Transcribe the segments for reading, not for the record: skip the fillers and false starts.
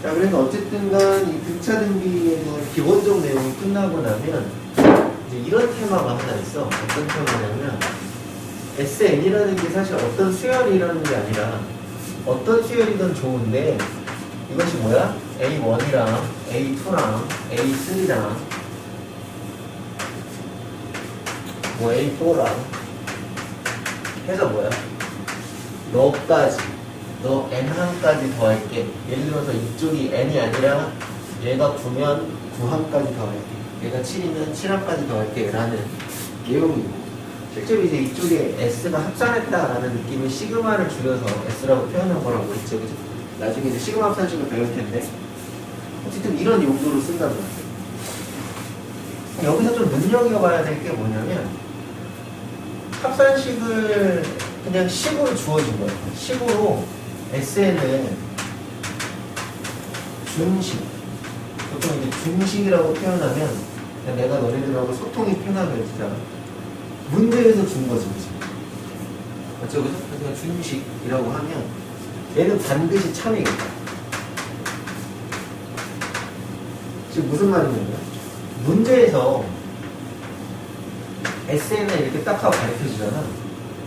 자, 그래서 어쨌든 간 이 등차 등비에 대한 기본적 내용이 끝나고 나면 이제 이런 테마가 하나 있어. 어떤 테마냐면 SN이라는 게 사실 어떤 수열이라는 게 아니라 어떤 수열이든 좋은데 이것이 뭐야? A1이랑 A2랑 A3랑 뭐 A4랑 해서 뭐야? 너까지 너 N항까지 더할게. 예를 들어서 이쪽이 N이 아니라 얘가 9면 9항까지 더할게. 얘가 7이면 7항까지 더할게 라는 내용이고, 실제로 이제 이쪽에 S가 합산했다라는 느낌의 시그마를 줄여서 S라고 표현한 거라고 했죠. 그죠? 나중에 이제 시그마 합산식을 배울 텐데 어쨌든 이런 용도로 쓴다는 거예요. 여기서 좀 눈여겨봐야 될 게 뭐냐면 합산식을 그냥 식으로 주어진 거예요. 식으로 SN을 준식, 보통 이제 준식이라고 표현하면 그냥 내가 너네들하고 소통이 편하게 진짜 문제에서 준 거지, 그치? 맞죠? 그죠? 그냥 준식이라고 하면 얘는 반드시 참이겠다. 지금 무슨 말이냐면 문제에서 SN을 이렇게 딱 하고 가르쳐 주잖아.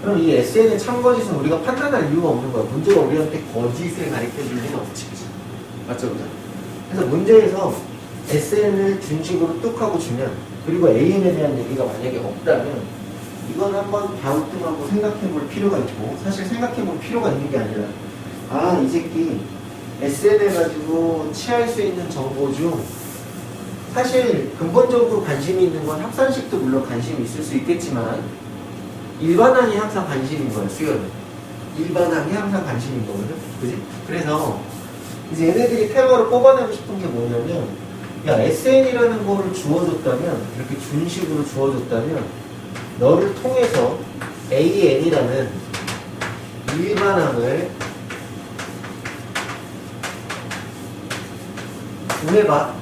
그럼 이 SN의 참거짓은 우리가 판단할 이유가 없는 거야. 문제가 우리한테 거짓을 가르쳐 줄 리는 없지. 그치? 맞죠? 그죠? 그래서 문제에서 SN을 준식으로 뚝 하고 주면, 그리고 AN에 대한 얘기가 만약에 없다면 이건 한번 갸우뚱하고 생각해 볼 필요가 있고, 사실 생각해 볼 필요가 있는 게 아니라 아, 이 새끼 SN을 가지고 취할 수 있는 정보 중 사실 근본적으로 관심이 있는 건 합산식도 물론 관심이 있을 수 있겠지만 일반항이 항상 관심인 거예요. 수열은 일반항이 항상 관심인 거거든. 그지? 그래서 이제 얘네들이 테마로 뽑아내고 싶은 게 뭐냐면, 야, SN이라는 거를 주어줬다면, 이렇게 준식으로 주어줬다면 너를 통해서 AN이라는 일반항을 구해봐.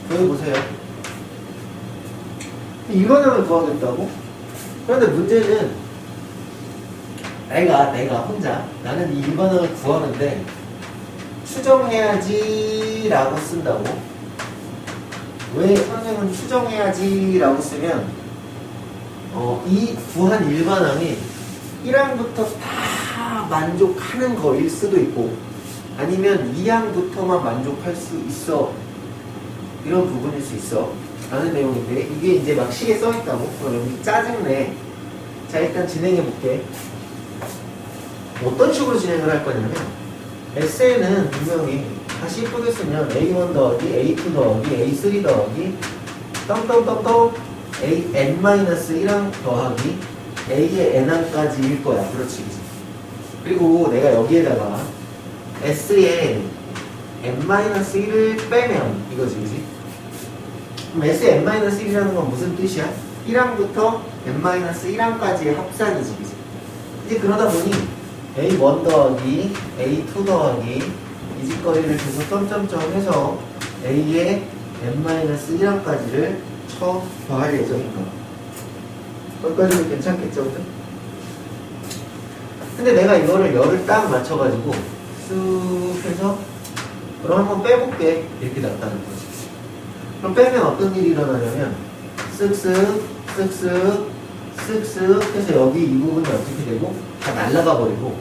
구해보세요. 일반항을 구하겠다고? 그런데 문제는 내가 혼자 나는 이 일반항을 구하는데 추정해야지 라고 쓴다고. 왜 선생님은 추정해야지 라고 쓰면 이 구한 일반항이 1항부터 다 만족하는 거일 수도 있고 아니면 2항부터만 만족할 수 있어, 이런 부분일 수 있어 라는 내용인데, 이게 이제 막 시에 써있다고. 그럼 여기 짜증내. 자, 일단 진행해볼게. 어떤 식으로 진행을 할 거냐면 SN은 분명히 다시 예쁘게 쓰면 A1 더하기 A2 더하기 A3 더하기 떵떵떵떵 AN-1항 더하기 A의 N항까지일 거야. 그렇지, 그치? 그리고 내가 여기에다가 S에 N-1을 빼면 이거지, 그치? 그럼 S의 N-1이라는 건 무슨 뜻이야? 1항부터 N-1항까지의 합산이지, 그치? 이제 그러다 보니 A1 더하기 A2 더하기 이 짓거리를 계속 점점점 해서 A의 N-1항까지를 쳐 더할 예정인 거야. 거기까지는 괜찮겠죠, 그죠? 근데 내가 이거를 열을 딱 맞춰가지고 쓱 해서 그럼 한번 빼볼게, 이렇게 나타나는 거지. 그럼 빼면 어떤 일이 일어나냐면 쓱쓱 쓱쓱 쓱쓱 해서 여기 이 부분이 어떻게 되고 다 날아가 버리고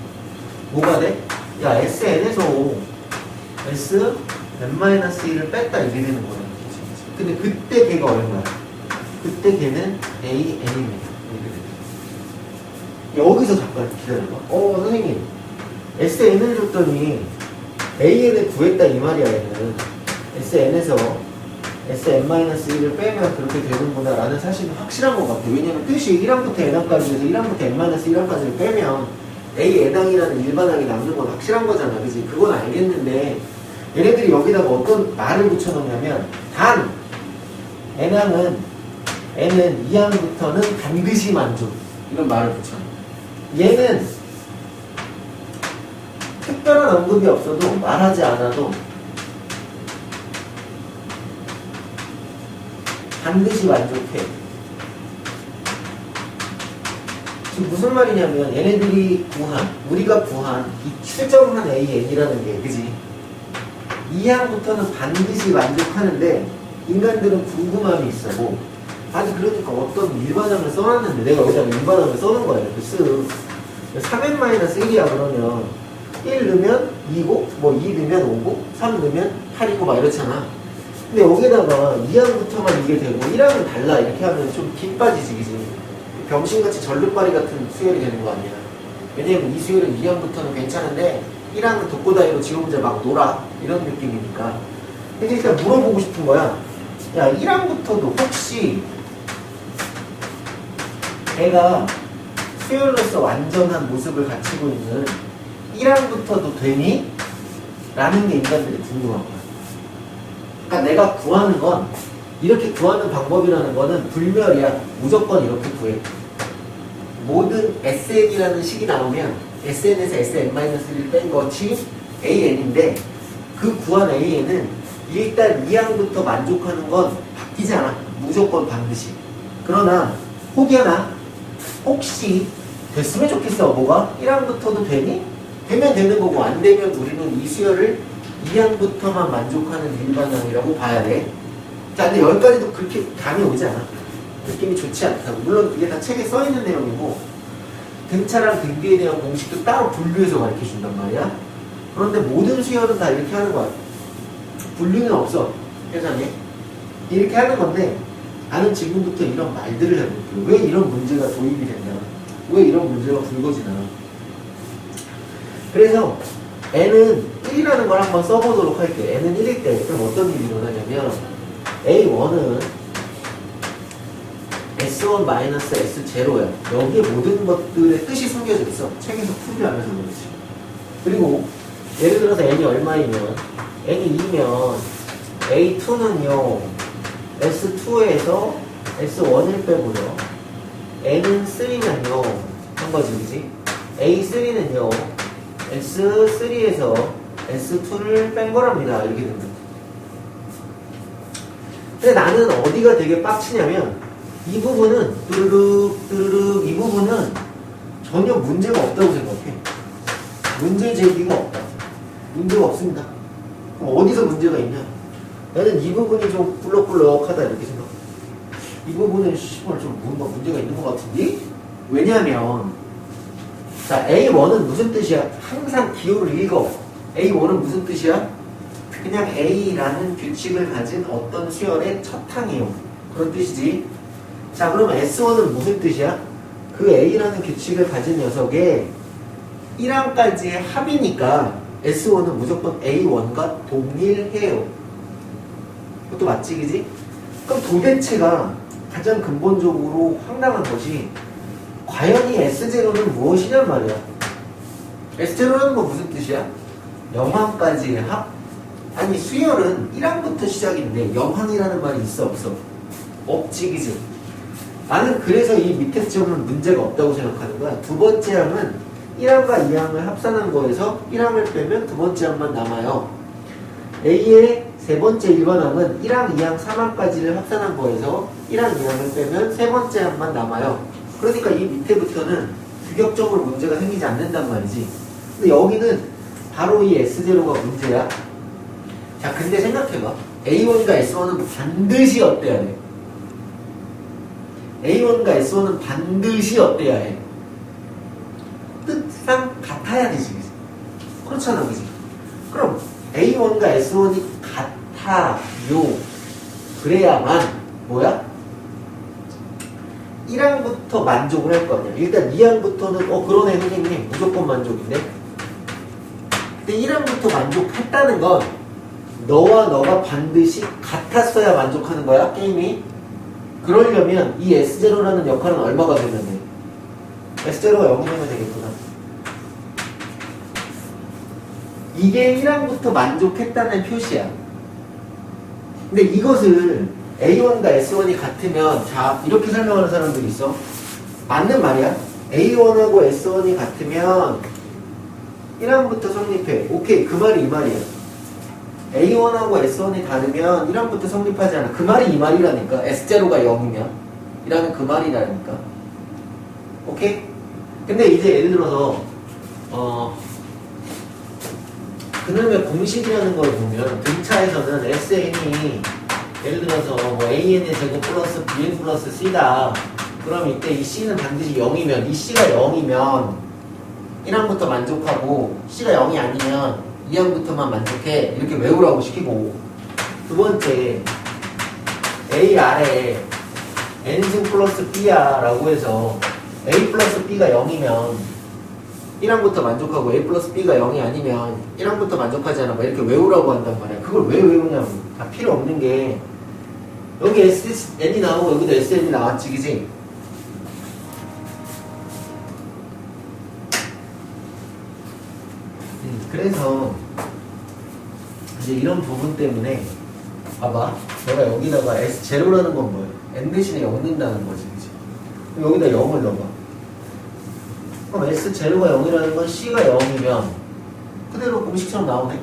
뭐가 돼? 야, SN에서 S N-1을 뺐다 이게 되는 거야. 근데 그때 걔가 얼마야? 그때 걔는 AN입니다. 여기서 잠깐 기다려봐. 선생님 SN을 줬더니 AN을 구했다 이 말이야. 얘는 SN에서 SN-1을 빼면 그렇게 되는구나 라는 사실은 확실한 것 같아. 왜냐면 뜻이 1항부터 N항까지 해서 1항부터 N-1항까지를 빼면 AN항이라는 일반항이 남는 건 확실한 거잖아, 그치? 그건 알겠는데 얘네들이 여기다가 어떤 말을 붙여놓냐면 단 N항은 N은 2항부터는 반드시 만족, 이런 말을 붙여놔. 얘는 특별한 언급이 없어도 말하지 않아도 반드시 만족해. 지금 무슨 말이냐면 얘네들이 구한, 우리가 구한 이 추정한 AN이라는 게, 그지? 이항부터는 반드시 만족하는데 인간들은 궁금함이 있어. 뭐 아니 그러니까 어떤 일반항을 써놨는데 내가 여기다가 일반항을 써놓은 거야. 쓱 3n-1이야 그러면 1 넣으면 2고 뭐 2 넣으면 5고 3 넣으면 8이고 막 이렇잖아. 근데 여기다가 2항부터만 이게 되고 1항은 달라 이렇게 하면 좀 긴 빠지지, 그지? 병신같이 전류발이 같은 수열이 되는 거 아니야. 왜냐면 이 수열은 2항부터는 괜찮은데 1항은 독고다이로 지금 문제 막 놀아 이런 느낌이니까. 근데 일단 물어보고 싶은 거야. 야 1항부터도 혹시 애가 수열로서 완전한 모습을 갖추고 있는 1항부터도 되니? 라는 게 인간들이 궁금한 거야. 그러니까 내가 구하는 건 이렇게 구하는 방법이라는 거는 불멸이야. 무조건 이렇게 구해. 모든 SN이라는 식이 나오면 SN에서 SN-1을 뺀 것이 AN인데 그 구한 AN은 일단 2항부터 만족하는 건 바뀌지 않아. 무조건 반드시. 그러나 혹여나 혹시 됐으면 좋겠어. 뭐가? 1항부터도 되니? 되면 되는 거고 안 되면 우리는 이 수열을 2항부터만 만족하는 일반항이라고 봐야 돼. 자, 근데 여기까지도 그렇게 감이 오지 않아. 느낌이 좋지 않다고. 물론 그게 다 책에 써있는 내용이고 등차랑 등비에 대한 공식도 따로 분류해서 가르쳐준단 말이야. 그런데 모든 수열은 다 이렇게 하는 거야. 분류는 없어. 세상에. 이렇게 하는 건데 나는 지금부터 이런 말들을 해볼게. 왜 이런 문제가 도입이 됐냐. 왜 이런 문제가 불거지나. 그래서 n은 1이라는 걸 한번 써보도록 할게. n은 1일 때 그럼 어떤 일이 일어나냐면 A1은 S1-S0야. 여기에 모든 것들의 뜻이 숨겨져 있어. 책에서 풀이 안 해서 그렇지. 그리고 예를 들어서 n이 얼마이면 n이 2면 A2는요 S2에서 S1을 빼고요 n은 3면요 한 거지, 그지? A3는요 S3에서 S2를 뺀 거랍니다. 이렇게 됩니다. 근데 나는 어디가 되게 빡치냐면 이 부분은 뚜루룩 이 부분은 전혀 문제가 없다고 생각해. 문제 제기가 없다. 문제가 없습니다. 그럼 어디서 문제가 있냐? 나는 이 부분이 좀 꿀럭꿀럭하다 이렇게 생각해. 이 부분은 정말 좀 뭔가 문제가 있는 것 같은데? 왜냐하면 자 A1은 무슨 뜻이야? 항상 기호를 읽어. A1은 무슨 뜻이야? 그냥 A라는 규칙을 가진 어떤 수열의 첫 항이에요. 그런 뜻이지. 자 그러면 S1은 무슨 뜻이야? 그 A라는 규칙을 가진 녀석의 1항까지의 합이니까 S1은 무조건 A1과 동일해요. 그것도 맞지, 그지? 그럼 도대체가 가장 근본적으로 황당한 것이 과연 이 S0는 무엇이냔 말이야. S0는 뭐 무슨 뜻이야? 0항까지의 합? 아니 수열은 1항부터 시작인데 0항이라는 말이 있어 없어? 없지, 그지? 나는 그래서 이 밑에 점은 문제가 없다고 생각하는 거야. 두 번째 항은 1항과 2항을 합산한 거에서 1항을 빼면 두 번째 항만 남아요. A의 세 번째 일반항은 1항, 2항, 3항까지를 합산한 거에서 1항, 2항을 빼면 세 번째 항만 남아요. 그러니까 이 밑에부터는 규격적으로 문제가 생기지 않는단 말이지. 근데 여기는 바로 이 S0가 문제야. 자, 근데 생각해봐. A1과 S1은 반드시 어때야 돼? A1과 S1은 반드시 어때야 해? 뜻상 같아야 되지. 그렇잖아, 그지? 그럼 A1과 S1이 같아요. 그래야만 뭐야? 1항부터 만족을 할 거 아니야. 일단 2항부터는 그러네 선생님 무조건 만족인데. 근데 1항부터 만족했다는 건 너와 너가 반드시 같았어야 만족하는 거야, 게임이. 그러려면 이 S0라는 역할은 얼마가 되면 돼? S0가 0이 되면 되겠구나. 이게 1항부터 만족했다는 표시야. 근데 이것을 A1과 S1이 같으면, 자, 이렇게 설명하는 사람들이 있어. 맞는 말이야. A1하고 S1이 같으면 1항부터 성립해. 오케이, 그 말이 이 말이야. A1하고 S1이 다르면 1항부터 성립하지 않아. 그 말이 이 말이라니까. S0가 0이면. 이라는 그 말이라니까. 오케이? 근데 이제 예를 들어서 그놈의 공식이라는 걸 보면 등차에서는 SN이 예를 들어서 뭐 AN의 제곱 플러스 BN 플러스 C다. 그럼 이때 이 C는 반드시 0이면 이 C가 0이면 1항부터 만족하고 C가 0이 아니면 2항부터만 만족해. 이렇게 외우라고 시키고 두 번째 A 아래에 N승 플러스 B야 라고 해서 A 플러스 B가 0이면 1항부터 만족하고 A 플러스 B가 0이 아니면 1항부터 만족하지 않아. 막 이렇게 외우라고 한단 말이야. 그걸 왜 외우냐고. 다 필요 없는 게 여기 SN이 나오고 여기도 SN이 나왔지, 그지? 그래서 이제 이런 부분 때문에 봐봐. 내가 여기다가 S0라는 건 뭐예요? N 대신에 0 넣는다는 거지, 그지? 그럼 여기다 0을 넣어봐. 그럼 S0가 0이라는 건 C가 0이면 그대로 공식처럼 나오네?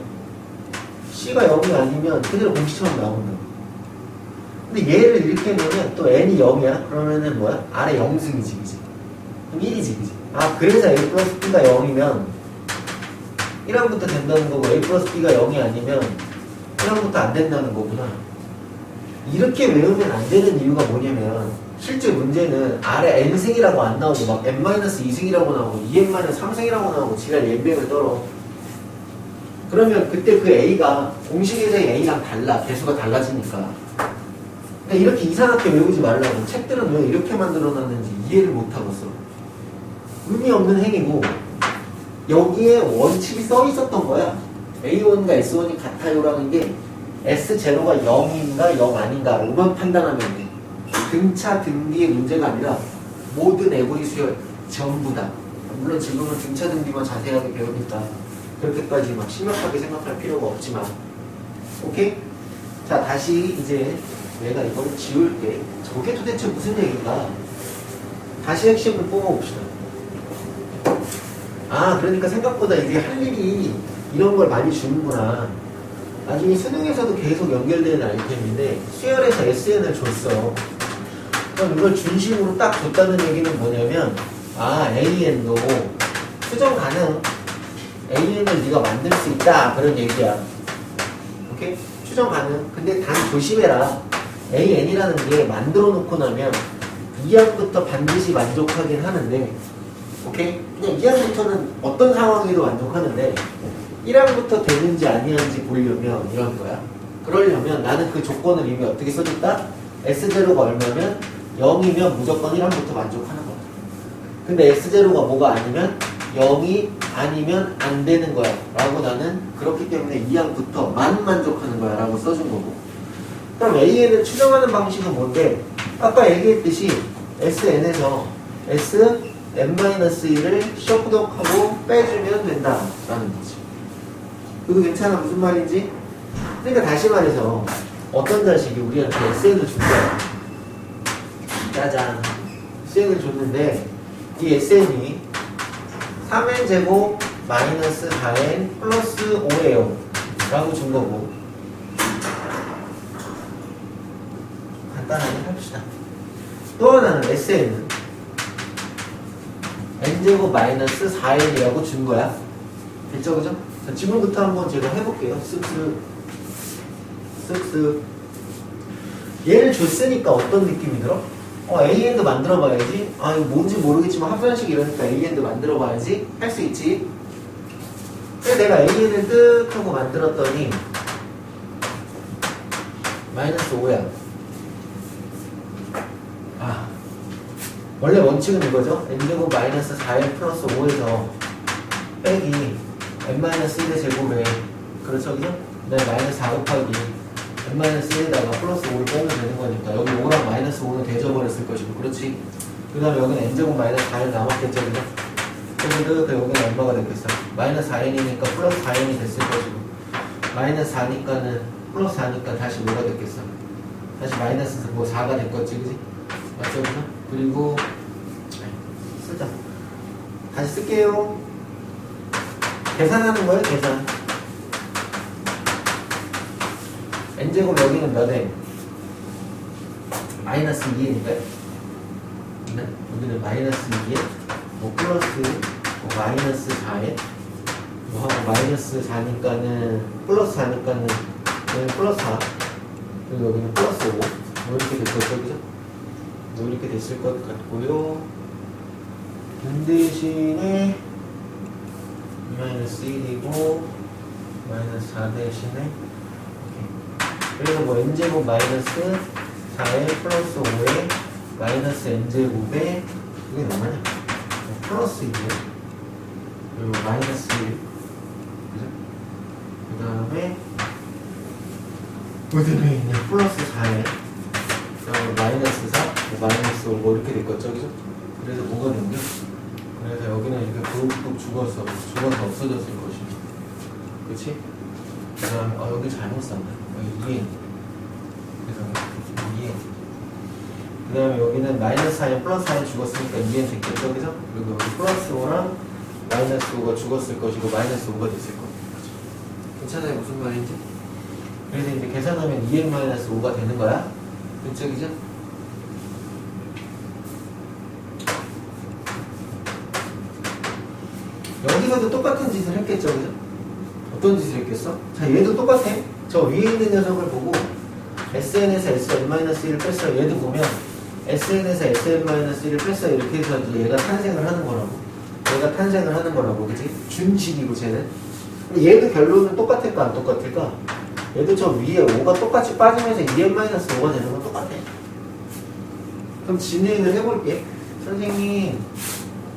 C가 0이 아니면 그대로 공식처럼 나온다. 근데 얘를 이렇게 놓으면 또 N이 0이야? 그러면은 뭐야? 아래 0승이지, 그지? 그럼 1이지, 그지? 아, 그래서 A 플러스 B가 0이면 1항부터 된다는 거고 A 플러스 B가 0이 아니면 1항부터 안 된다는 거구나. 이렇게 외우면 안 되는 이유가 뭐냐면 실제 문제는 아래 n승이라고 안 나오고 막 n-2승이라고 나오고 2n-3승이라고 나오고 지랄 연병을 떨어. 그러면 그때 그 A가 공식에서의 A랑 달라. 개수가 달라지니까. 그러니까 이렇게 이상하게 외우지 말라고. 책들은 왜 이렇게 만들어놨는지 이해를 못하겠어. 의미 없는 행위고 여기에 원칙이 써 있었던 거야. A1과 S1이 같아요라는 게 S0가 0인가 0 아닌가로만 판단하면 돼. 등차 등비의 문제가 아니라 모든 에버리 수열 전부 다. 물론 지금은 등차 등비만 자세하게 배우니까 그렇게까지 막 심각하게 생각할 필요가 없지만 오케이? 자, 다시 이제 내가 이걸 지울게. 저게 도대체 무슨 얘기인가? 다시 핵심을 뽑아봅시다. 아, 그러니까 생각보다 이게 할 일이 이런 걸 많이 주는구나. 나중에 수능에서도 계속 연결되는 아이템인데 수열에서 SN을 줬어. 그럼 이걸 중심으로 딱 줬다는 얘기는 뭐냐면 아, AN도 수정 가능. AN을 네가 만들 수 있다. 그런 얘기야. 오케이? 수정 가능. 근데 단 조심해라. AN이라는 게 만들어 놓고 나면 2항부터 반드시 만족하긴 하는데 오케이? 그냥 2항부터는 어떤 상황에도 만족하는데 1항부터 되는지 아니한지 보려면 이런 거야. 그러려면 나는 그 조건을 이미 어떻게 써줬다? S0가 얼마면 0이면 무조건 1항부터 만족하는 거야. 근데 S0가 뭐가 아니면 0이 아니면 안 되는 거야 라고 나는 그렇기 때문에 2항부터만 만족하는 거야 라고 써준 거고. 그럼 AN을 추정하는 방식은 뭔데? 아까 얘기했듯이 SN에서 Sn-1을 셔프덕하고 빼주면 된다 라는 거지. 그거 괜찮아? 무슨 말인지? 그러니까 다시 말해서 어떤 자식이 우리한테 SN을 준 거야. 짜잔. SN을 줬는데 이 SN이 3n제곱 마이너스 4n 플러스 5예요 라고 준 거고 간단하게 합시다. 또 하나는 SN은 n제곱 마이너스 4n이라고 준 거야. 됐죠? 그죠? 자, 지금부터 한번 제가 해볼게요. 쓱쓱 얘를 줬으니까 어떤 느낌이 들어? AN도 만들어 봐야지. 아, 이거 뭔지 모르겠지만 합산식 이러니까 AN도 만들어 봐야지. 할 수 있지. 그래서 내가 AN을 뜩 하고 만들었더니 마이너스 5야. 아, 원래 원칙은 이거죠. n제곱 마이너스 4n 플러스 5에서 빼기 n-1의 제곱에 그렇죠, 그죠? 네, 마이너스 4 곱하기 n-1에다가 플러스 5를 빼면 되는 거니까 여기 5랑 마이너스 5는 대져버렸을 것이고 그렇지? 그 다음에 여기는 n제곱 마이너스 4n 남았겠죠, 그죠? 그래서 여기는 얼마가 됐겠어? 마이너스 4n이니까 플러스 4n이 됐을 것이고 마이너스 4니까는 플러스 4니까 다시 뭐가 됐겠어? 다시 마이너스 뭐 4가 됐겠지, 그지? 맞죠, 그죠? 그리고 쓰자. 다시 쓸게요. 계산하는 거예요, 계산. n제곱 여기는 몇 n? 마이너스 2n이니까요. 여기는 마이너스 2n 뭐 플러스 뭐 마이너스 4에 뭐 하고 마이너스 4니까는 플러스 4니까는 여기는 플러스 4 그리고 여기는 플러스 5 뭐 이렇게 될 거죠, 그죠? 뭐 이렇게 됐을 것 같고요. 대신에 2-1이고 마이너스 4 대신에 그래서 뭐 n제곱 마이너스 4에 플러스 5에 마이너스 n제곱에 이게 얼마냐? 플러스 2 그리고 마이너스 1 그죠? 그 다음에 어디에 있냐? 플러스 4에 마이너스 4 마이너스 5 뭐 이렇게 됐겠죠, 그죠? 그래서 뭐가 된겨? 그래서 여기는 이렇게 뚝뚝 죽어서 없어졌을 것입니다. 그치? 그 다음에 여기 잘못 쌌네. 여기 2n 그래서 2n 그 다음에 여기는 마이너스 4에 플러스 4에 죽었으니까 2n 됐겠죠, 그죠? 그리고 여기 플러스 5랑 마이너스 5가 죽었을 것이고 마이너스 5가 됐을 거예요. 괜찮아요? 무슨 말인지? 그래서 이제 계산하면 2n 마이너스 5가 되는 거야. 그쵸, 그죠? 여기서도 똑같은 짓을 했겠죠, 그죠? 어떤 짓을 했겠어? 자, 얘도 똑같아. 저 위에 있는 녀석을 보고 SN에서 SN-1을 뺐어요. 얘도 보면 SN에서 SN-1을 뺐어요. 이렇게 해서 이제 얘가 탄생을 하는 거라고. 그치? 준식이고 쟤는. 얘도 결론은 똑같을까 안 똑같을까? 얘도 저 위에 5가 똑같이 빠지면서 2n-5가 되는 건 똑같아. 그럼 진행을 해볼게. 선생님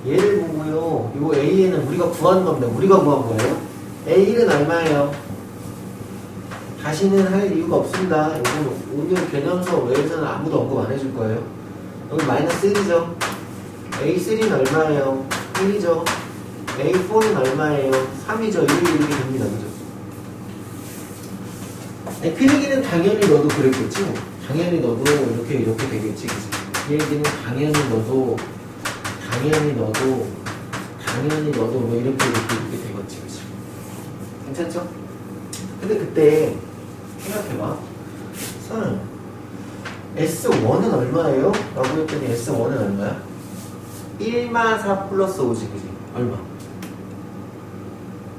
얘를 보고요. 이거 A는 우리가 구한 겁니다. 우리가 구한 거예요. A1은 얼마예요? 다시는 할 이유가 없습니다. 이거 오늘 개념 수업 외에서는 아무도 언급 안 해줄 거예요. 여기 마이너스 1이죠. A3는 얼마예요? 1이죠. A4는 얼마예요? 3이죠. 이렇게 됩니다. 그죠? 필기는 당연히 너도 그랬겠지? 당연히 너도 이렇게 되겠지. 그치? 이 얘기는 당연히 너도 뭐 이렇게 되겠지. 그치? 괜찮죠? 근데 그때 생각해봐. 선 S1은 얼마예요? 라고 했더니 S1은 얼마야? 1마4 플러스 5지, 그지? 얼마?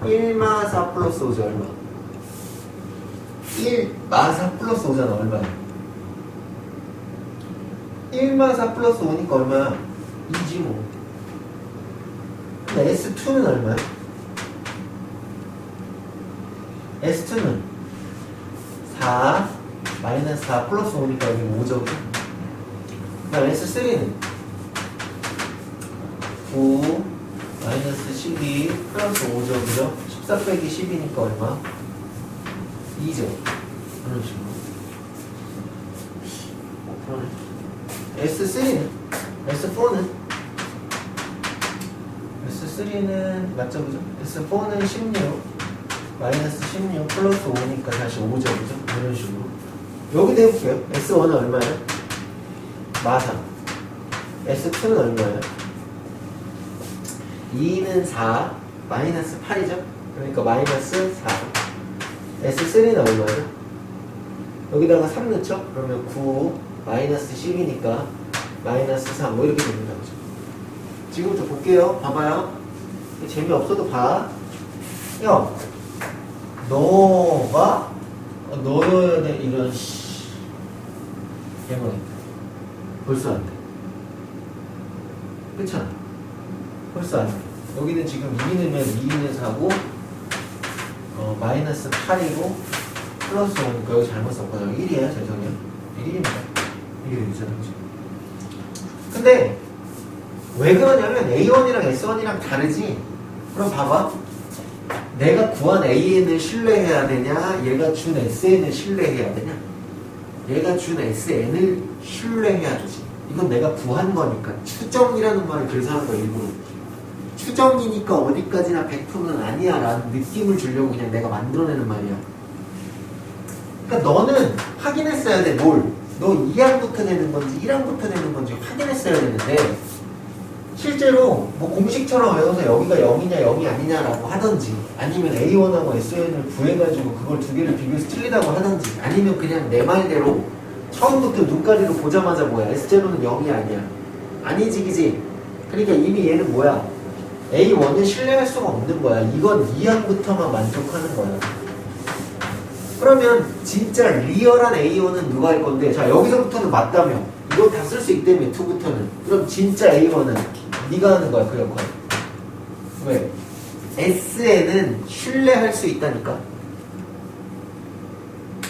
1마4 플러스 5지, 얼마? 1마4 플러스 5잖아, 얼마야? 1마4 플러스 5니까 얼마야? 2지 뭐. 근데 S2는 얼마야? S2는 4 마이너스 4 플러스 5니까 여기 5죠. 그다음 S3는 9 마이너스 12 플러스 5죠. 그죠? 14 빼기 10이니까 얼마? 2죠. 그런 식으로. S3는 S4는 맞죠? 그죠? S4는 16 마이너스 16 플러스 5니까 다시 5죠. 그죠? 이런 식으로. 여기도 해볼게요. S1은 얼마예요? 마3. S2는 얼마예요? 2는 4 마이너스 8이죠? 그러니까 마이너스 4. S3는 얼마예요? 여기다가 3 넣죠? 그러면 9 마이너스 10이니까 마이너스 3 뭐 이렇게 됩니다. 그죠? 지금부터 볼게요. 봐봐요. 재미없어도 봐. 야, 너가 넣어야 돼. 이런 개머리 벌써 안 돼. 그렇잖아. 벌써 안 돼. 여기는 지금 2 넣으면 2는 4고 마이너스 8이고 플러스 5니까 여기 잘못 썼거든요. 1이에요. 죄송해요. 1입니다. 이게 되잖아. 근데 왜 그러냐면 A1이랑 S1이랑 다르지. 그럼 봐봐. 내가 구한 AN을 신뢰해야 되냐? 얘가 준 SN을 신뢰해야 되냐? 얘가 준 SN을 신뢰해야 되지. 이건 내가 구한 거니까. 추정이라는 말을 그래서 하는 거야, 일부러. 추정이니까 어디까지나 100%는 아니야 라는 느낌을 주려고 그냥 내가 만들어내는 말이야. 그러니까 너는 확인했어야 돼. 뭘? 너 2항부터 내는 건지 1항부터 내는 건지 확인했어야 되는데 실제로 뭐 공식처럼 외워서 여기가 0이냐 0이 아니냐라고 하던지 아니면 A1하고 SN을 구해가지고 그걸 두 개를 비교해서 틀리다고 하던지 아니면 그냥 내 말대로 처음부터 눈가리로 보자마자 뭐야 S0는 0이 아니야 아니지 그지 그러니까 이미 얘는 뭐야? A1은 신뢰할 수가 없는 거야. 이건 2항부터만 만족하는 거야. 그러면 진짜 리얼한 A1은 누가 할 건데? 자, 여기서부터는 맞다며. 이거 다 쓸 수 있다며, 2부터는. 그럼 진짜 A1은 네가 하는 거야, 그 역할. 왜? SN은 신뢰할 수 있다니까.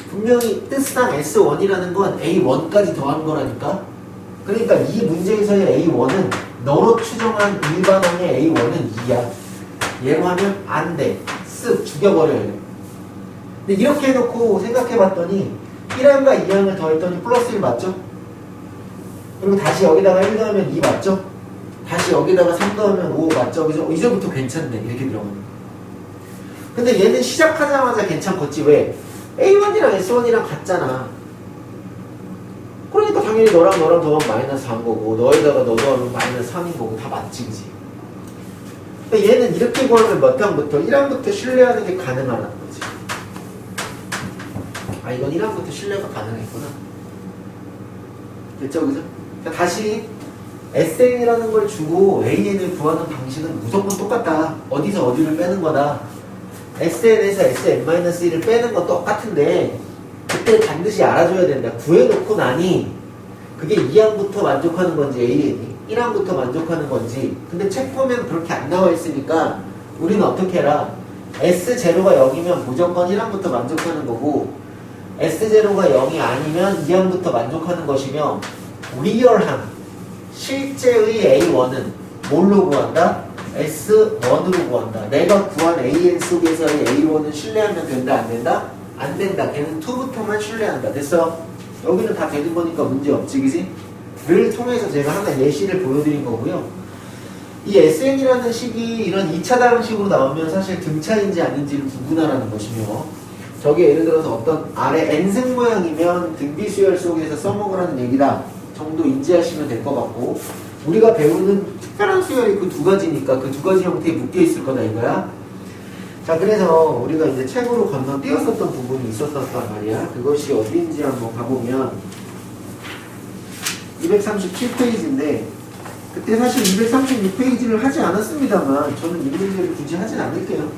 분명히 뜻상 S1이라는 건 A1까지 더한 거라니까. 그러니까 이 문제에서의 A1은 너로 추정한 일반항의 A1은 2야. 얘로 하면 안 돼. 쓱 죽여버려야 돼. 근데 이렇게 해놓고 생각해봤더니 1항과 2항을 더했더니 플러스 1 맞죠? 그리고 다시 여기다가 1 더하면 2 맞죠? 다시 여기다가 3 더하면 5 맞죠? 그죠? 이제부터 괜찮네. 이렇게 들어가는 거. 근데 얘는 시작하자마자 괜찮겠지. 왜? A1이랑 S1이랑 같잖아. 그러니까 당연히 너랑 더하면 마이너스 4인 거고, 너에다가 너 더하면 마이너스 3인 거고, 다 맞지, 그지? 근데 얘는 이렇게 구하면 몇 항부터? 1항부터 신뢰하는 게 가능하다는 거지. 아, 이건 1항부터 신뢰가 가능했구나. 됐죠, 그죠? 그러니까 다시 SN이라는 걸 주고 AN을 구하는 방식은 무조건 똑같다. 어디서 어디를 빼는 거다. SN에서 SN-1을 빼는 건 똑같은데 그때 반드시 알아줘야 된다. 구해놓고 나니 그게 2항부터 만족하는 건지 AN이 1항부터 만족하는 건지. 근데 책 보면 그렇게 안 나와 있으니까 우리는 어떻게 해라. S0가 0이면 무조건 1항부터 만족하는 거고, S0가 0이 아니면 2항부터 만족하는 것이며, 리얼항 실제의 A1은 뭘로 구한다? S1으로 구한다. 내가 구한 AN 속에서의 A1은 신뢰하면 된다, 안 된다? 안 된다. 걔는 2부터만 신뢰한다. 됐어? 여기는 다 되는 거니까 문제 없지, 그지? 를 통해서 제가 하나 예시를 보여드린 거고요. 이 SN이라는 식이 이런 2차 다항식으로 나오면 사실 등차인지 아닌지를 구분하라는 것이며, 저게 예를 들어서 어떤 아래 n승 모양이면 등비 수열 속에서 써먹으라는 얘기다 정도 인지하시면 될 것 같고, 우리가 배우는 특별한 수열이 그 두 가지니까 그 두 가지 형태에 묶여 있을 거다 이거야. 자, 그래서 우리가 이제 책으로 건너뛰었었던 부분이 있었단 말이야. 그것이 어디인지 한번 가보면 237페이지인데, 그때 사실 236페이지를 하지 않았습니다만 저는 이 문제를 굳이 하진 않을게요.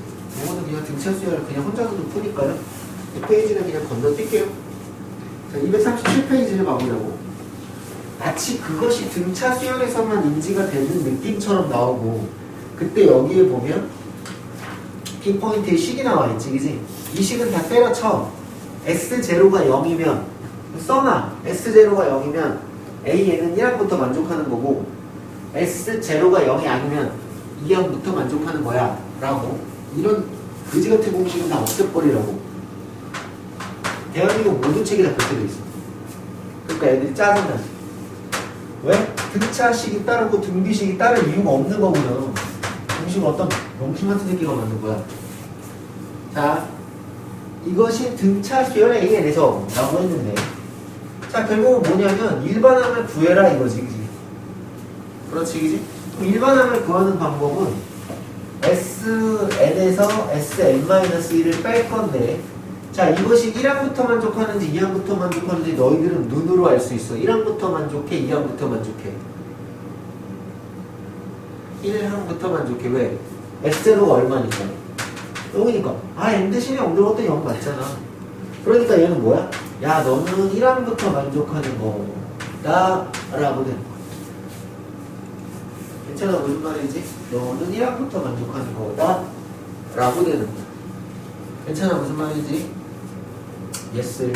이거는 그냥 등차 수열을 그냥 혼자서도 푸니까요. 이 페이지는 그냥 건너뛸게요. 자, 237페이지를 봐보려고. 마치 그것이 등차 수열에서만 인지가 되는 느낌처럼 나오고, 그때 여기에 보면 핀포인트에 식이 나와 있지, 그지? 이 식은 다 때려쳐. S0가 0이면 써놔. S0가 0이면 AN은 1항부터 만족하는 거고, S0가 0이 아니면 2항부터 만족하는 거야 라고. 이런 그지같은 공식은 다 없애버리라고. 대한민국 모든 책이 다 그렇게 돼 있어. 그러니까 애들이 짜증나지. 왜? 등차식이 따르고 등비식이 따를 이유가 없는 거고요. 공식은 어떤 멍충 같은 새끼가 만든 거야. 자, 이것이 등차 수열 AN에서 라고 했는데, 자, 결국은 뭐냐면 일반항을 구해라 이거지, 그지? 그렇지, 그지? 그럼 일반항을 구하는 방법은 SN에서 SN-1을 뺄 건데, 자, 이것이 1항부터 만족하는지 2항부터 만족하는지 너희들은 눈으로 알 수 있어. 1항부터 만족해, 2항부터 만족해. 1항부터 만족해. 왜? S0가 얼마니까? 0이니까. 아, n 대신에 없는 것도 0 맞잖아. 그러니까 얘는 뭐야? 야, 너는 1항부터 만족하는 거다 라고 되는 거야. 괜찮아? 무슨 말이지? 너는 1항부터 만족하는 거다 라고 되는 거야. 괜찮아? 무슨 말이지? yes.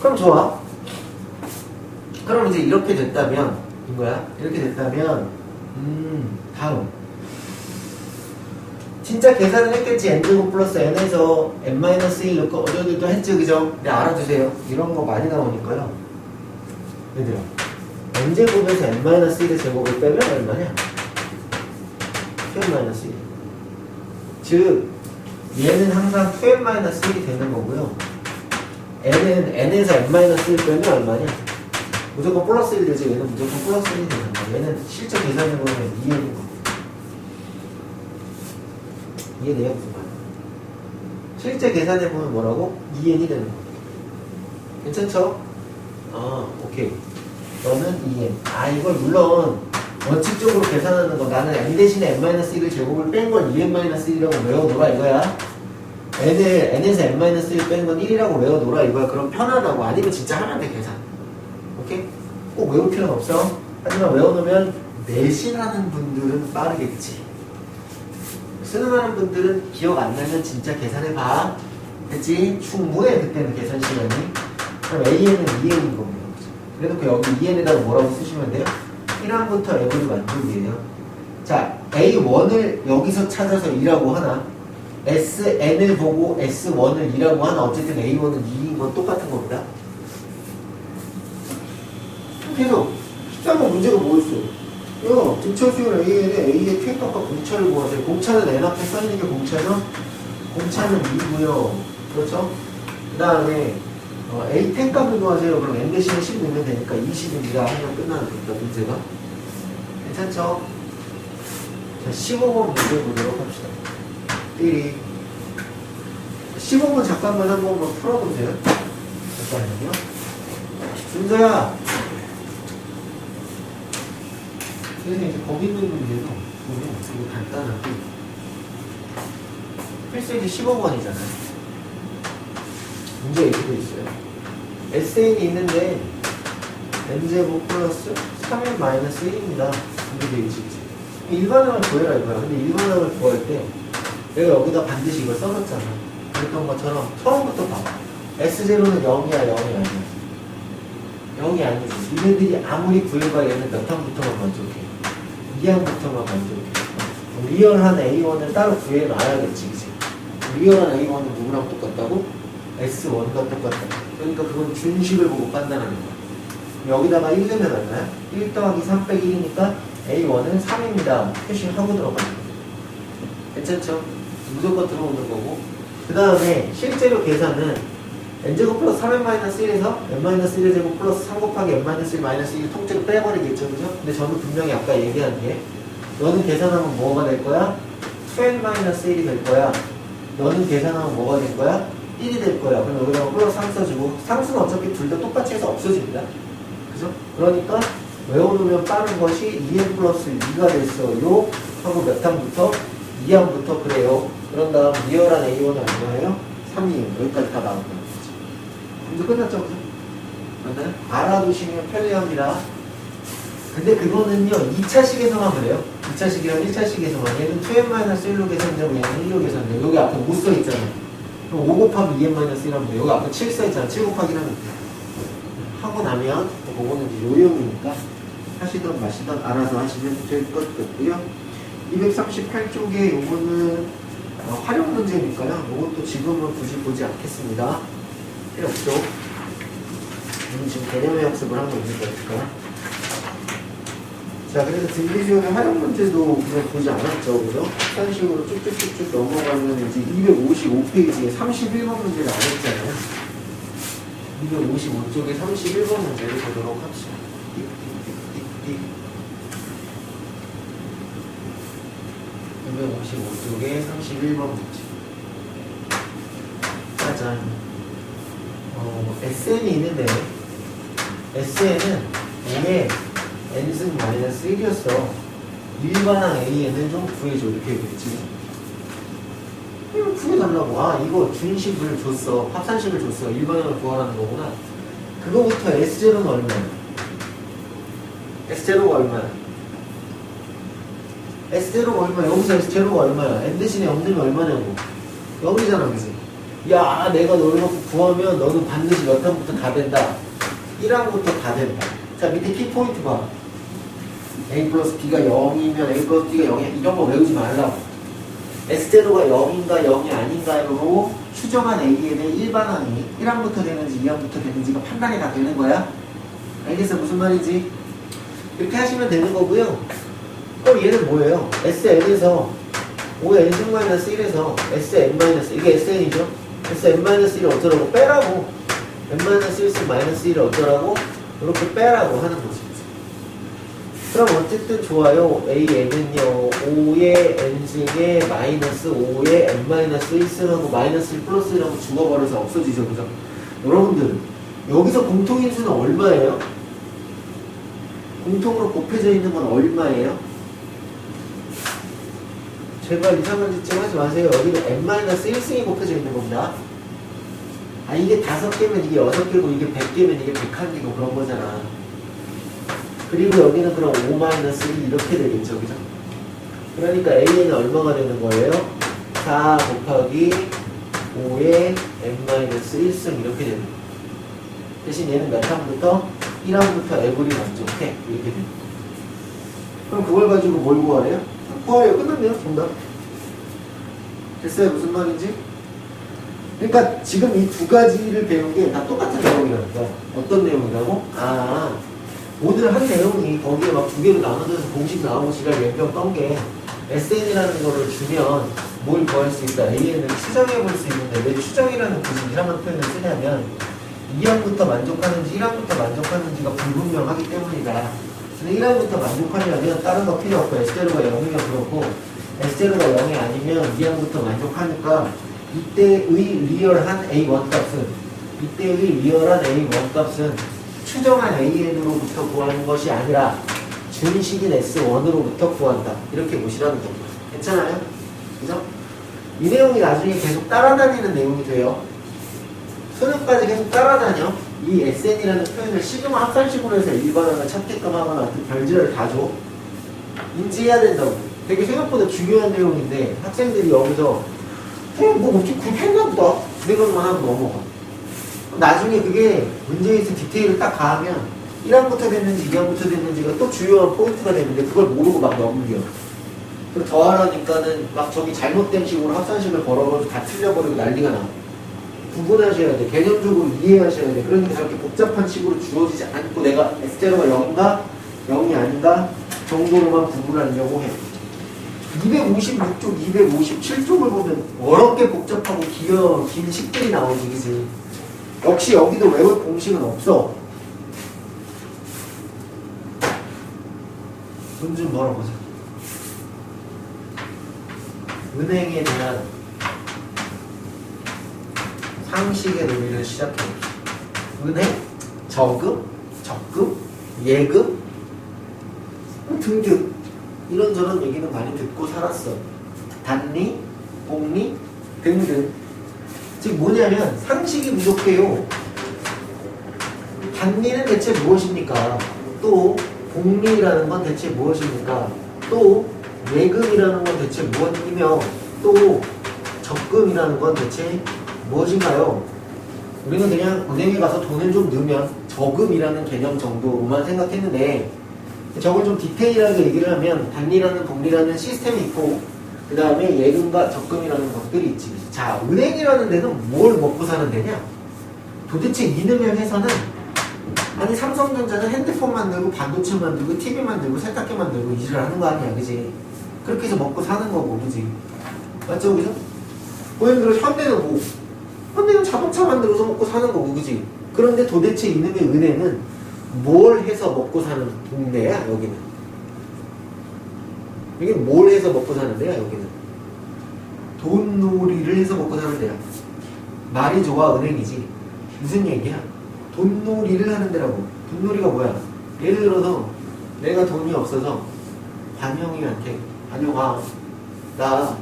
그럼 좋아. 그럼 이제 이렇게 됐다면 이거야? 이렇게 됐다면 다음 진짜 계산을 했겠지. n제곱 플러스 n에서 n-1 넣고 어쩌고저쩌고 했지, 그죠? 근데 알아두세요. 이런 거 많이 나오니까요. 얘들아, n제곱에서 n-1의 제곱을 빼면 얼마냐? n-1. 즉 얘는 항상 2n-1이 되는 거고요. n은 n에서 n-1을 빼면 얼마냐? 무조건 플러스 1 되지. 얘는 무조건 플러스 1이 되는 거야. 얘는 실제 계산해보면 2n인 거. 이해돼요? 무슨 말? 실제 계산해보면 뭐라고? 2n이 되는 거. 괜찮죠? 오케이. 너는 2n. 아, 이걸 물론 원칙적으로 계산하는 거 나는 n 대신에 n-1을 제곱을 뺀 걸 2n-1이라고 외워놓으라 이거야. n에서 n-1 뺀 건 1이라고 외워놓으라 이거야. 그럼 편하다고. 아니면 진짜 하면 돼 계산. 오케이? 꼭 외울 필요는 없어. 하지만 외워놓으면 내신하는 분들은 빠르겠지. 수능하는 분들은 기억 안 나면 진짜 계산해봐. 됐지? 충분해 그때는 계산 시간이. 그럼 AN은 2N인 겁니다. 그래놓고 여기 2N에다가 뭐라고 쓰시면 돼요? 1항부터 F를 만들기예요. 자, A1을 여기서 찾아서 2라고 하나, SN을 보고 S1을 2라고 하나, 어쨌든 A1은 2인 건 똑같은 겁니다. 계속 13번 문제가 뭐였어? 야, 등차수열 AN에 A의 퇴값과 공차를 구하세요. 공차는 N 앞에 써있는 게 공차죠? 공차는 2고요. 그렇죠? 그 다음에 A 텐값을 구하세요. 그럼 N 대신에 10 넣으면 되니까 20입니다. 하면 끝나는 겁니다. 문제가. 괜찮죠? 자, 15번 문제 보도록 합시다. 띠리. 15번 잠깐만 한 번만 풀어보세요. 잠깐만요. 준서야. 선생님, 이제 거기 있는 문제도 보면 이거 간단하게. 필수이제 15번이잖아요. 문제가 이렇게 돼 있어요. SN이 있는데 n제곱 플러스 3n 마이너스 1입니다. 이렇게 돼 있지. 일반항을 구해라 이거야. 근데 일반항을 구할 때 내가 여기다 반드시 이걸 써놨잖아. 그랬던 것처럼 처음부터 봐봐. S0는 0이야 0이 아니야. 0이 아니지. 니네들이 아무리 구해봐 얘는 몇 항부터만 만족해. 2항부터만 만족해. 리얼한 A1을 따로 구해놔야겠지. 그치? 리얼한 A1은 누구랑 똑같다고? S1과 똑같다. 그러니까 그건 준식을 보고 판단하는 거야. 여기다가 1 넣으면 얼마야? 1 더하기 3 빼기 1이니까 A1은 3입니다. 표시하고 들어가는 거야. 괜찮죠? 무조건 들어오는 거고. 그 다음에 실제로 계산은 n제곱 플러스 3n-1에서 n-1의 제곱 플러스 3 곱하기 n-1 마이너스 1 통째로 빼버리겠죠. 그죠? 근데 저는 분명히 아까 얘기한 게 너는 계산하면 뭐가 될 거야? 2n-1이 될 거야. 너는 계산하면 뭐가 될 거야? 1이 될 거야. 그럼 여기다가 플러스 3 써주고 상수는 어차피 둘 다 똑같이 해서 없어집니다. 그죠? 그러니까 외워놓으면 빠른 것이 2n 플러스 2가 됐어요. 하고 몇 항부터? 2항부터 그래요. 그런 다음 리얼한 A1은 얼마예요? 3이에요. 여기까지 다 나온 거예요. 문제 끝났죠? 맞나요? 알아두시면 편리합니다. 근데 그거는요 2차식에서만 그래요. 2차식이랑 1차식에서만. 얘는 2n-1로 계산되고 얘는 1로 계산돼요. 여기 앞에 5 써있잖아요. 그럼 5 곱하기 2n-1하면 돼요. 여기 앞에 7 써있잖아. 7 곱하기 1하면 돼요. 하고 나면 그거는 이제 요령이니까 하시던 마시던 알아서 하시면 될 것 같고요. 238쪽에 요거는 활용 문제니까요. 요것도 지금은 굳이 보지 않겠습니다. 필요 없죠. 지금 개념의 학습을 하고 있는 거니까. 자, 그래서 등비지원의 활용 문제도 그냥 보지 않았죠. 그죠? 이런 식으로 쭉쭉쭉쭉 넘어가면 이제 255페이지에 31번 문제를 안 했잖아요. 255쪽에 31번 문제를 보도록 합시다. 띡띡띡띡. 255쪽에 31번 문제. 짜잔. SN이 있는데, SN은 5에 n승 마이너스 1이었어. 일반항 AN을 좀 구해줘. 이렇게 되겠지. 이거 구해달라고. 아, 이거 준식을 줬어. 합산식을 줬어. 일반항을 구하라는 거구나. 그거부터 S0는 얼마야? S0가 얼마야? S0가 얼마야? 여기서 S0가 얼마야? N 대신에 없는 얼마냐고. 여기잖아, 그지? 야, 내가 너를 놓고 구하면 너는 반드시 몇 항부터 다 된다. 1항부터 다 된다. 자, 밑에 키포인트 봐. A 플러스 B가 0이면 A 플러스 B가 0이야. 이런 거 외우지 말라고. S0가 0인가 0이 아닌가로 추정한 AN의 일반항이 1항부터 되는지 2항부터 되는지가 판단이 다 되는 거야. 알겠어? 무슨 말인지? 이렇게 하시면 되는 거고요. 그럼 얘는 뭐예요? SN에서 5의 N-1에서 SN- 이게 SN이죠? SN-1을 어쩌라고? 빼라고. N-1-1을 어쩌라고? 이렇게 빼라고 하는 거지. 그럼 어쨌든 좋아요. AN은요 5의 N승에 마이너스 5의 N-1승하고 마이너스 1 플러스 1하고 죽어버려서 없어지죠. 그죠? 여러분들 여기서 공통인수는 얼마예요? 공통으로 곱해져 있는 건 얼마예요? 제발 이상한 짓 좀 하지 마세요. 여기는 n-1승이 곱해져 있는 겁니다. 아, 이게 5개면 이게 6개고 이게 100개면 이게 101개고 그런 거잖아. 그리고 여기는 그럼 5-1 이렇게 되겠죠, 그죠? 그러니까 a는 얼마가 되는 거예요? 4 곱하기 5의 n-1승 이렇게 되는 거예요. 대신 얘는 몇 항부터? 1항부터 에브리 만족해. 이렇게 되는 거예요. 그럼 그걸 가지고 뭘 구하래요? 구하래요. 끝났네요, 정답. 됐어요? 무슨 말인지? 그러니까 지금 이 두 가지를 배운 게 다 똑같은 내용이라니까. 어떤 내용이라고? 아, 오늘 한 내용이 거기에 막 두 개로 나눠져서 공식 나오고 지랄 연병 떤 게 SN이라는 거를 주면 뭘 구할 수 있다. AN을 추정해 볼 수 있는데 왜 추정이라는 굳이 이상한 표현을 쓰냐면 2항부터 만족하는지 1항부터 만족하는지가 불분명하기 때문이다. 근데 1항부터 만족하려면 다른 거 필요 없고 S0가 0이면 그렇고 S0가 0이 아니면 2항부터 만족하니까 이때의 리얼한 A1 값은 추정한 AN으로부터 구하는 것이 아니라 준식인 S1으로부터 구한다. 이렇게 보시라는 겁니다. 괜찮아요? 그죠? 이 내용이 나중에 계속 따라다니는 내용이 돼요. 수능까지 계속 따라다녀. 이 SN이라는 표현을 시그마 합산식으로 해서 일반화를 찾게끔 하거나 별지를 다 줘. 인지해야 된다고. 되게 생각보다 중요한 내용인데 학생들이 여기서 뭐 어떻게 그렇게 했나 보다 생각만 하고 넘어가. 나중에 그게 문제에서 디테일을 딱 가하면 1항부터 됐는지 2항부터 됐는지가 또 주요한 포인트가 되는데 그걸 모르고 막 넘겨. 그리고 더하라니까는 막 저기 잘못된 식으로 합산식을 걸어버리고 다 틀려버리고 난리가 나. 구분하셔야 돼. 개념적으로 이해하셔야 돼. 그러니까 저렇게 복잡한 식으로 주어지지 않고 내가 S0가 0인가 0이 아닌가 정도로만 구분하려고 해. 256쪽, 257쪽을 보면 어렵게 복잡하고 긴 식들이 나오지, 그지? 역시 여기도 외울 공식은 없어. 문 좀 벌어보자. 은행에 대한 상식의 논리를 시작해봅시다. 은행, 저금, 적금, 예금 등등 이런저런 얘기는 많이 듣고 살았어. 단리, 복리 등등. 즉 뭐냐면 상식이 부족해요. 단리는 대체 무엇입니까? 또 복리라는 건 대체 무엇입니까? 또 예금이라는 건 대체 무엇이며 또 적금이라는 건 대체 무엇인가요? 우리는 그냥 은행에 가서 돈을 좀 넣으면 저금이라는 개념 정도로만 생각했는데 저걸 좀 디테일하게 얘기를 하면 단리라는 복리라는 시스템이 있고 그 다음에 예금과 적금이라는 것들이 있지. 자, 은행이라는 데는 뭘 먹고 사는 데냐? 도대체 이놈의 회사는 아니 삼성전자는 핸드폰 만들고 반도체 만들고 TV 만들고 세탁기 만들고 이 일을 하는 거 아니야, 그지? 그렇게 해서 먹고 사는 거고, 그지? 맞죠, 그죠? 예를 들어 현대는 뭐? 현대는 자동차 만들어서 먹고 사는 거고, 그지? 그런데 도대체 이놈의 은행은 뭘 해서 먹고 사는 동네야, 여기는? 여기는 뭘 해서 먹고 사는 데야, 여기는? 돈놀이를 해서 먹고 사는 데야. 말이 좋아, 은행이지. 무슨 얘기야? 돈놀이를 하는 데라고. 돈놀이가 뭐야? 예를 들어서 내가 돈이 없어서 관영이한테 관영아 나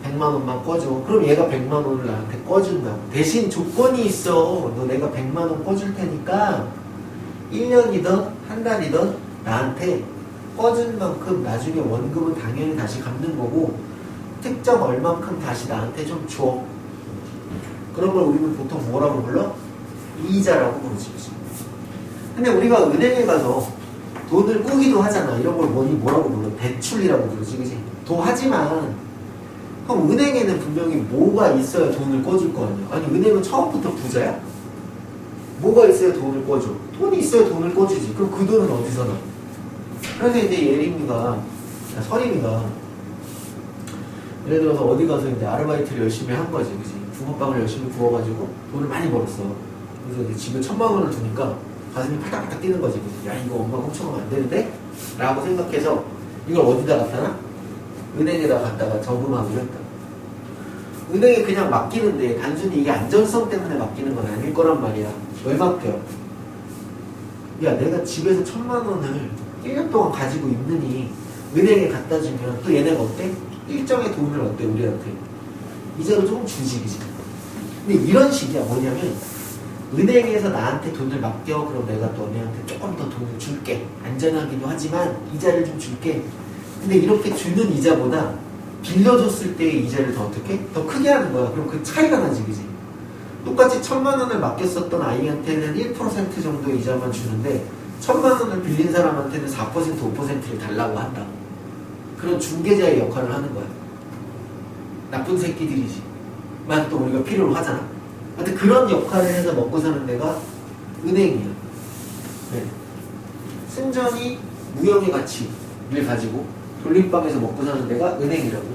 100만 원만 꺼줘. 그럼 얘가 100만 원을 나한테 꺼준다고. 대신 조건이 있어. 너 내가 100만 원 꺼줄 테니까 1년이든 한 달이든 나한테 꺼준 만큼 나중에 원금은 당연히 다시 갚는 거고 특정 얼만큼 다시 나한테 좀 줘. 그런 걸 우리는 보통 뭐라고 불러? 이자라고 부르지. 근데 우리가 은행에 가서 돈을 꾸기도 하잖아. 이런 걸 뭐라고 불러? 대출이라고 부르지, 그지? 하지만 그럼 은행에는 분명히 뭐가 있어야 돈을 꺼줄 거 아니야? 아니 은행은 처음부터 부자야? 뭐가 있어야 돈을 꺼줘? 돈이 있어야 돈을 꺼주지. 그럼 그 돈은 어디서 나? 그래서 이제 서림이가 예를 들어서 어디 가서 이제 아르바이트를 열심히 한 거지, 그지? 붕어빵을 열심히 구워가지고 돈을 많이 벌었어. 그래서 이제 집에 1000만 원을 두니까 가슴이 팔딱팔딱 뛰는 거지. 그지? 야, 이거 엄마가 훔쳐가면 안 되는데? 라고 생각해서 이걸 어디다 갖다 놔? 은행에다 갖다가 저금하기로 했다. 은행에 그냥 맡기는데 단순히 이게 안전성 때문에 맡기는 건 아닐 거란 말이야. 왜 맡겨? 야, 내가 집에서 1000만 원을 1년 동안 가지고 있느니 은행에 갖다 주면 또 얘네가 어때? 일정의 돈을 어때? 우리한테 이자로 조금 주지, 그지? 근데 이런 식이야. 뭐냐면 은행에서 나한테 돈을 맡겨. 그럼 내가 너네한테 조금 더 돈을 줄게. 안전하기도 하지만 이자를 좀 줄게. 근데 이렇게 주는 이자보다 빌려줬을 때의 이자를 더 어떻게? 더 크게 하는 거야. 그럼 그 차이가 나지, 그지? 똑같이 1,000만 원을 맡겼었던 아이한테는 1% 정도 이자만 주는데 1,000만 원을 빌린 사람한테는 4%, 5%를 달라고 한다. 그런 중개자의 역할을 하는 거야. 나쁜 새끼들이지. 만 또 우리가 필요로 하잖아. 하여튼 그런 역할을 해서 먹고 사는 데가 은행이야. 네. 순전히 무형의 가치를 가지고 돌림방에서 먹고 사는 데가 은행이라고.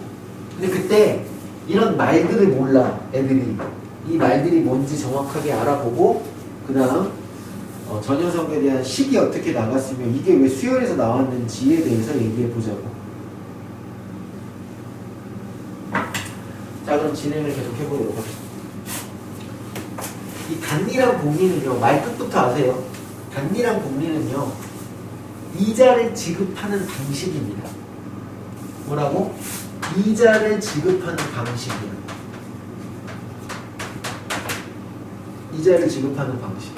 근데 그때 이런 말들을 몰라, 애들이. 이 말들이 뭔지 정확하게 알아보고 그 다음 저 녀석에 대한 식이 어떻게 나갔으며 이게 왜 수열에서 나왔는지에 대해서 얘기해 보자고. 자, 그럼 진행을 계속 해보도록 하겠습니다. 이 단리랑 복리는요, 말 끝부터 아세요. 단리랑 복리는요, 이자를 지급하는 방식입니다. 뭐라고? 이자를 지급하는 방식이에요. 이자를 지급하는 방식.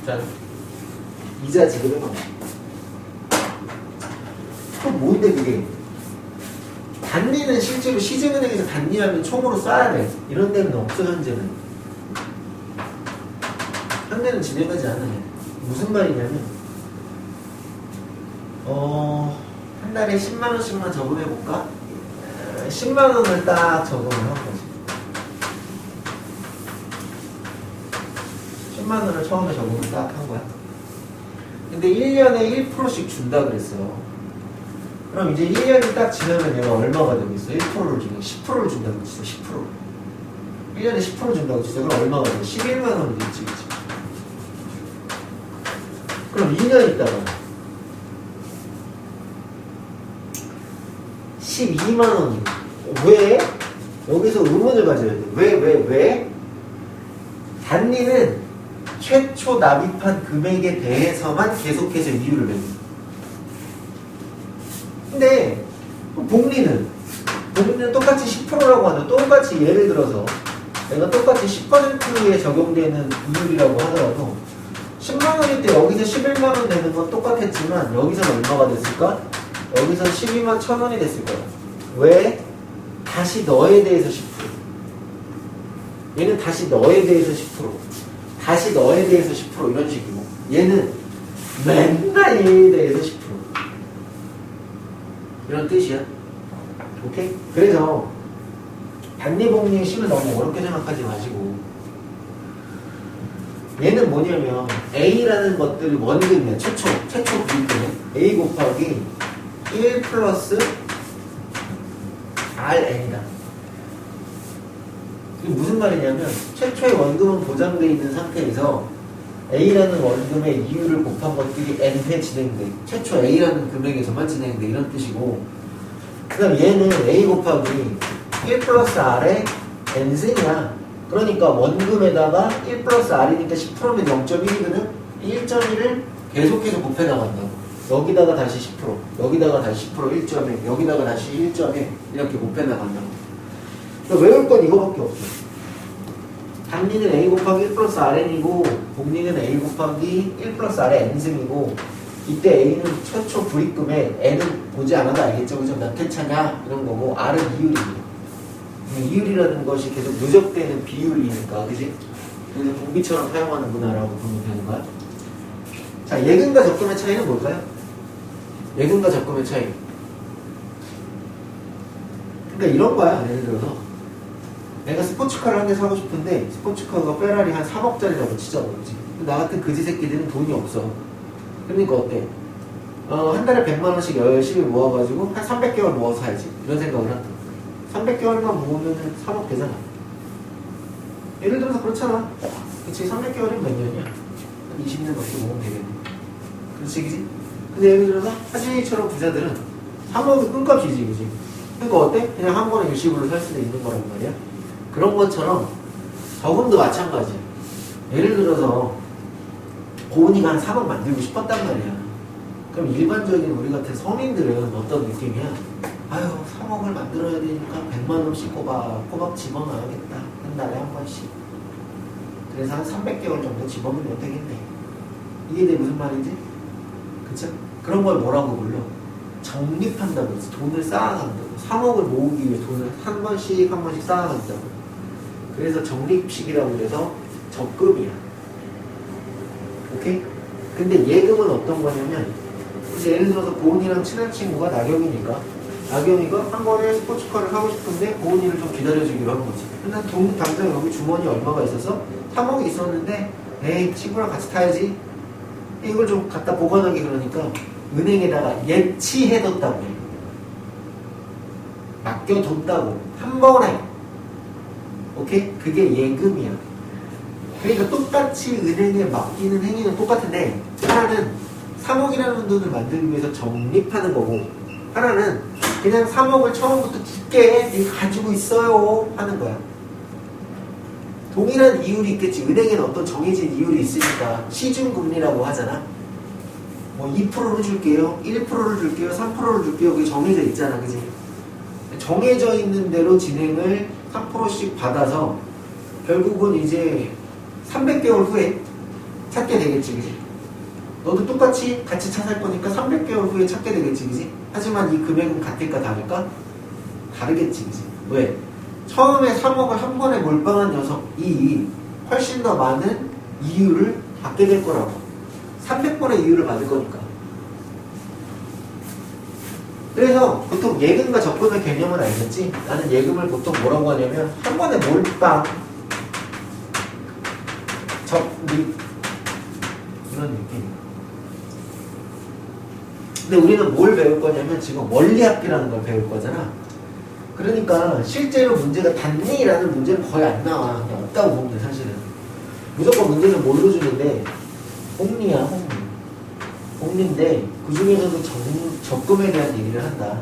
자, 이자 지급의 방식. 그럼 뭔데 그게? 단리는 실제로 시중은행에서 단리하면 총으로 쏴야 돼. 이런 데는 없어, 현재는. 현재는 진행하지 않아요. 무슨 말이냐면 한 달에 10만원씩만 적응해볼까? 10만원을 딱 적응을 한 거지. 10만원을 처음에 적응을 딱 한 거야. 근데 1년에 1%씩 준다 그랬어요. 그럼 이제 1년이 딱 지나면 얘가 얼마가 되겠어? 1%를 주면 10%를 준다고 했어. 10%. 1년에 10% 준다고 했어. 그럼 얼마가 돼? 11만원이 됐지, 그치? 그럼 2년 있다가 12만원이. 왜? 여기서 의문을 가져야 돼. 왜? 단리는 최초 납입한 금액에 대해서만 계속해서 이유를 냅니다. 근데 복리는 똑같이 10%라고 하는, 똑같이 예를 들어서 내가 똑같이 10%에 적용되는 이율이라고 하더라도 10만원일 때 여기서 11만원 되는 건 똑같았지만 여기서는 얼마가 됐을까? 여기서 12만 1,000원이 됐을 거야. 왜? 다시 너에 대해서 10%. 얘는 다시 너에 대해서 10%. 다시 너에 대해서 10% 이런 식이고, 얘는 맨날 얘에 대해서 10%. 이런 뜻이야. 오케이? 그래서 단리복리의 식을 너무 어렵게 생각하지 마시고, 얘는 뭐냐면 A라는 것들이 원금이야. 최초 부익금은 A 곱하기 1 플러스 RN이다. 이게 무슨 말이냐면 최초의 원금은 보장되어 있는 상태에서 A라는 원금의 이율을 곱한 것들이 N회 진행돼. 최초 A라는 금액에서만 진행돼. 이런 뜻이고, 그 다음 얘는 A 곱하기 1 플러스 R의 N승이야. 그러니까 원금에다가 1 플러스 R이니까 10%면 0.1이거든? 1.1을 계속해서 곱해 나간다고. 여기다가 다시 10%, 여기다가 다시 10%, 1.1, 여기다가 다시 1.1 이렇게 곱해 나간다고. 그러니까 외울 건 이거밖에 없어. 단리는 A 곱하기 1 플러스 RN이고 복리는 A 곱하기 1 플러스 R의 N승이고, 이때 A는 최초 불입금에 N은 보지 않아도 알겠죠? 그죠? 몇 회차냐? 이런 거고, R은 이율입니다. 이율이라는 것이 계속 누적되는 비율이니까, 그지? 그래서 공비처럼 사용하는구나라고 보면 되는 거야. 자, 예금과 적금의 차이는 뭘까요? 예금과 적금의 차이. 그러니까 이런 거야. 예를 들어서 내가 스포츠카를 한 대 사고 싶은데 스포츠카가 페라리 한 3억짜리라고 치자고, 그지? 나 같은 그지 새끼들은 돈이 없어. 그러니까 어때? 한 달에 100만원씩 열심히 모아가지고 한 300개월 모아서 사야지. 이런 생각을 한다. 300개월만 모으면 3억 되잖아. 예를 들어서 그렇잖아. 그치? 300개월이면 몇 년이야? 한 20년 넘게 모으면 되겠네. 그렇지, 그지? 근데 예를 들어서 하진이처럼 부자들은 3억이 끈값이지, 그지? 그러니까 어때? 그냥 한 번에 일시불로 살 수도 있는 거란 말이야. 그런 것처럼 저금도 마찬가지야. 예를 들어서 고은이가 한 3억 만들고 싶었단 말이야. 그럼 일반적인 우리 같은 서민들은 어떤 느낌이야? 아유 3억을 만들어야 되니까 100만 원씩 꼬박 집어넣어야겠다. 한 달에 한 번씩. 그래서 한 300개월 정도 집어넣으면 되겠네. 이게 내 무슨 말인지? 그쵸? 그런 걸 뭐라고 불러? 적립한다고 해서 돈을 쌓아간다고. 3억을 모으기 위해 돈을 한 번씩 쌓아간다고. 그래서 적립식이라고 해서 적금이야. 오케이? 근데 예금은 어떤 거냐면 이제 예를 들어서 고은이랑 친한 친구가 나경이니까 나경이가 한 번에 스포츠카를 사고 싶은데 고은이를 좀 기다려주기로 한 거지. 근데 돈 당장 여기 주머니 얼마가 있어서 3억이 있었는데 에이 친구랑 같이 타야지. 이걸 좀 갖다 보관하기 그러니까 은행에다가 예치해뒀다고 해. 맡겨뒀다고. 한 번에. 오케이? 그게 예금이야. 그러니까 똑같이 은행에 맡기는 행위는 똑같은데 하나는 3억이라는 돈을 만들기 위해서 적립하는 거고 하나는 그냥 3억을 처음부터 줄게 네가 가지고 있어요 하는 거야. 동일한 이율이 있겠지. 은행에는 어떤 정해진 이율이 있으니까 시중금리라고 하잖아. 뭐 2%를 줄게요, 1%를 줄게요, 3%를 줄게요. 그게 정해져 있잖아. 그지? 정해져 있는 대로 진행을 3%씩 받아서 결국은 이제 300개월 후에 찾게 되겠지. 그지? 너도 똑같이 같이 차 살 거니까 300개월 후에 찾게 되겠지. 그지? 하지만 이 금액은 같을까 다를까? 다르겠지. 그지? 왜? 처음에 3억을 한 번에 몰빵한 녀석이 훨씬 더 많은 이율을 받게 될 거라고. 300번의 이율을 받을 거니까. 그래서 보통 예금과 적금의 개념을 알겠지? 나는 예금을 보통 뭐라고 하냐면 한 번에 몰빵, 적립 이런 느낌. 근데 우리는 뭘 배울 거냐면 지금 원리합계라는 걸 배울 거잖아. 그러니까 실제로 문제가 단리라는 문제는 거의 안 나와. 그냥 없다고 보면 돼. 사실은 무조건 문제는 뭘로 주는데 홍리야. 홍리인데 그 중에서도 적금에 대한 얘기를 한다.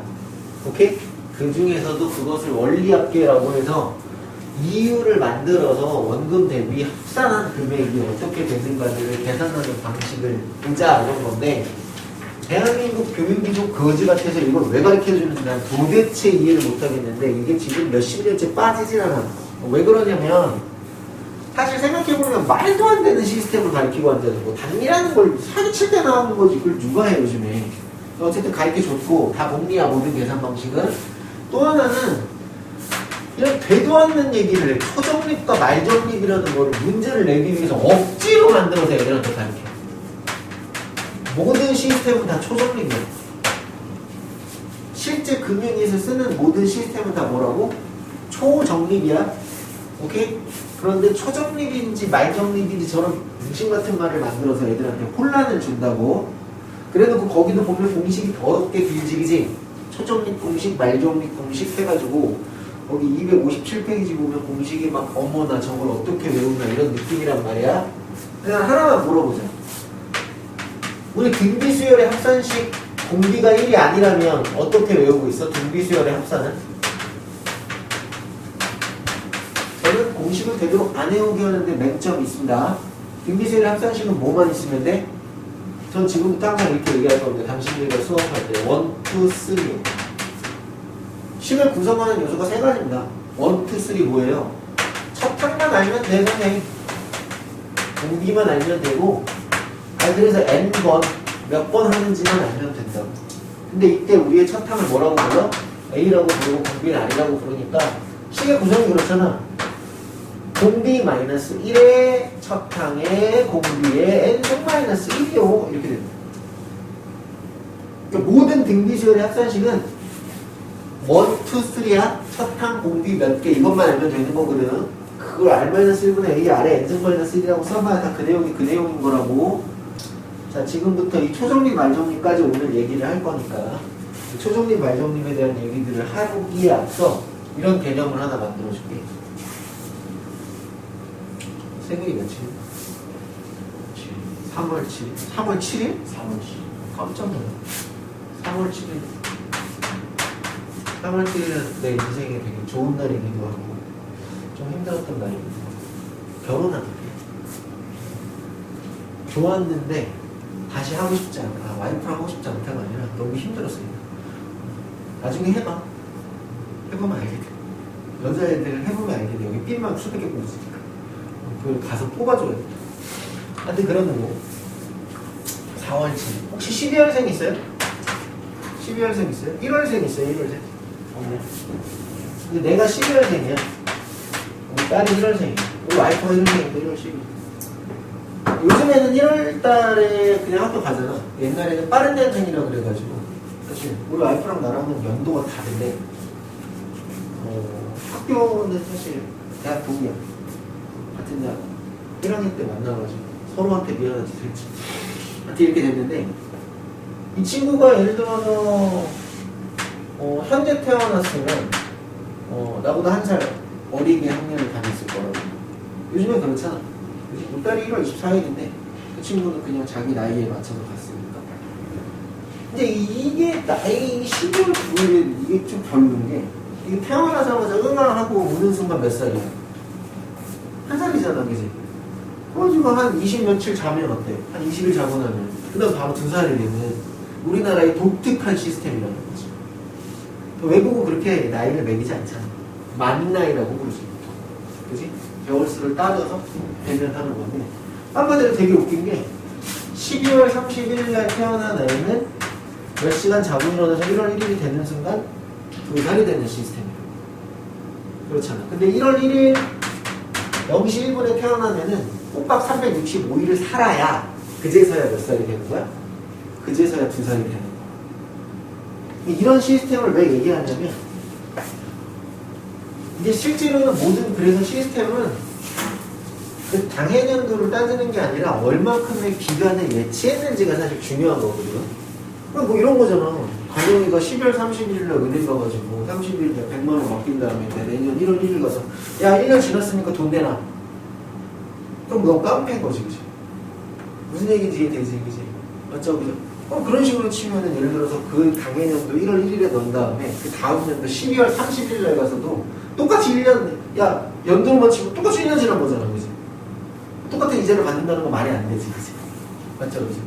오케이? 그 중에서도 그것을 원리합계라고 해서 이율을 만들어서 원금 대비 합산한 금액이 어떻게 되는가를 계산하는 방식을 보자 이런 건데 대한민국 교육이 좀 거지 같아서 이걸 왜 가르쳐주는지 난 도대체 이해를 못하겠는데 이게 지금 몇십 년째 빠지질 않아. 왜 그러냐면 사실 생각해보면 말도 안 되는 시스템을 가르치고 앉아서 단위라는 걸 사기칠 때 나오는 거지. 그걸 누가 해 요즘에. 어쨌든 가르쳐줬고 다 복리야 모든 계산 방식은. 또 하나는 이런 되도 않는 얘기를 해. 초정립과 말정립이라는 거를 문제를 내기 위해서 억지로 만들어서 애들한테 가르쳐. 모든 시스템은 다 초정립이야. 실제 금융에서 쓰는 모든 시스템은 다 뭐라고? 초정립이야. 오케이? 그런데 초정립인지 말정립인지 저런 무심 같은 말을 만들어서 애들한테 혼란을 준다고. 그래놓고 거기도 보면 공식이 더럽게 길지기지. 초정립 공식, 말정립 공식 해가지고 거기 257페이지 보면 공식이 막 어머나 저걸 어떻게 외우나 이런 느낌이란 말이야. 그냥 하나만 물어보자. 우리 등비수열의 합산식 공비가 1이 아니라면 어떻게 외우고 있어? 등비수열의 합산은? 저는 공식을 되도록 안 외우게 하는데 맹점이 있습니다. 등비수열의 합산식은 뭐만 있으면 돼? 전 지금부터 항상 이렇게 얘기할 건데 당신들과 수업할 때 1, 2, 3 식을 구성하는 요소가 세 가지입니다. 1, 2, 3 뭐예요? 첫 항만 알면 돼. 선생님. 공비만 알면 되고 그래서 n번 몇 번 하는지만 알면 된다고. 근데 이때 우리의 첫 항을 뭐라고 불러? A라고 부르고 공비는 R이라고 부르니까 식의 구성이 그렇잖아. 공비 마이너스 1의 첫 항에 공비의 n승 마이너스 1이요. 이렇게 됩니다. 그러니까 모든 등비수열의 합산식은 1, 2, 3야. 첫 항 공비 몇 개 이것만 알면 되는 거거든. 그걸 R-1분의 A 아래 n승 마이너스 1이라고 써봐야 다 그 내용이 그 내용인 거라고. 자, 지금부터 이 초정립 말정립까지 오늘 얘기를 할 거니까 초정립 말정립에 대한 얘기들을 하기에 앞서 이런 개념을 하나 만들어 줄게. 생일이 며칠? 3월 7일. 3월 7일? 3월 7일. 깜짝 놀랐어. 3월 7일. 3월 7일은 내 인생에 되게 좋은 날이기도 하고 좀 힘들었던 날이기도 하고 결혼한 날이야. 좋았는데 다시 하고 싶지 않아. 와이프랑 하고 싶지 않다가 아니라 너무 힘들었어요. 나중에 해봐. 해보면 알게 돼. 여자애들 해보면 알게 돼. 여기 핀만 수백 개 꽂으니까. 그걸 가서 뽑아줘야 돼. 하여튼 그런 거. 4월치. 혹시 12월생 있어요? 12월생 있어요? 1월생 있어요? 1월생? 없네. 근데 내가 12월생이야. 우리 딸이 1월생이야. 우리 와이프가 1월생이고 1월 12일. 요즘에는 1월달에 그냥 학교 가잖아. 옛날에는 빠른 년생이라고 그래가지고 사실 우리 와이프랑 나랑은 연도가 다른데 학교는 사실 대학 동기야. 같은 대학 1학년 때 만나가지고 서로한테 미안하지 됐지. 하여튼 이렇게 됐는데 이 친구가 예를 들어서 현재 태어났으면 나보다 한 살 어리게 학년을 다녔을 거라고. 요즘엔 그렇잖아. 우리 딸이 1월 24일인데 그 친구는 그냥 자기 나이에 맞춰서 갔으니까. 근데 이게 나이 12월 9일에 이게 좀 별로인 게 이게 태어나자마자 응아하고 우는 순간 몇 살이야? 한 살이잖아, 그지? 그래가지고 한 20 며칠 자면 어때? 한 20일 자고 나면 그 다음 바로 2살이 되는 우리나라의 독특한 시스템이라는 거지. 외국은 그렇게 나이를 매기지 않잖아. 만 나이라고 부르지. 그지? 개월수를 따져서 배면하는 건데 한마디로 되게 웃긴 게 12월 31일 날 태어난 아이는 몇 시간 자고 일어나서 1월 1일이 되는 순간 2살이 되는 시스템이에요. 그렇잖아. 근데 1월 1일 0시 1분에 태어나면은 꼬박 365일을 살아야 그제서야 몇 살이 되는 거야? 그제서야 2살이 되는 거야. 이런 시스템을 왜 얘기하냐면 이게 실제로는 모든 그래서 시스템은 그 당해년도를 따지는 게 아니라 얼마큼의 기간을 예치했는지가 사실 중요한 거거든요. 뭐 이런 거잖아. 강영이가 12월 31일날 은행 가가지고 30일에 100만 원 맡긴 다음에 내년 1월 1일 가서 야 1년 지났으니까 돈 내놔. 그럼 너 깡패인 거지, 그치? 무슨 얘기인지 이해되지, 그치? 맞죠, 그죠? 그런 식으로 치면은 예를 들어서 그 당해년도 1월 1일에 넣은 다음에 그 다음 년도 12월 30일날 가서도 똑같이 1년, 야, 연도만 치고 똑같이 1년 지난 거잖아, 그치? 똑같은 이자를 받는다는 건 말이 안 되지, 그치? 맞죠, 그치?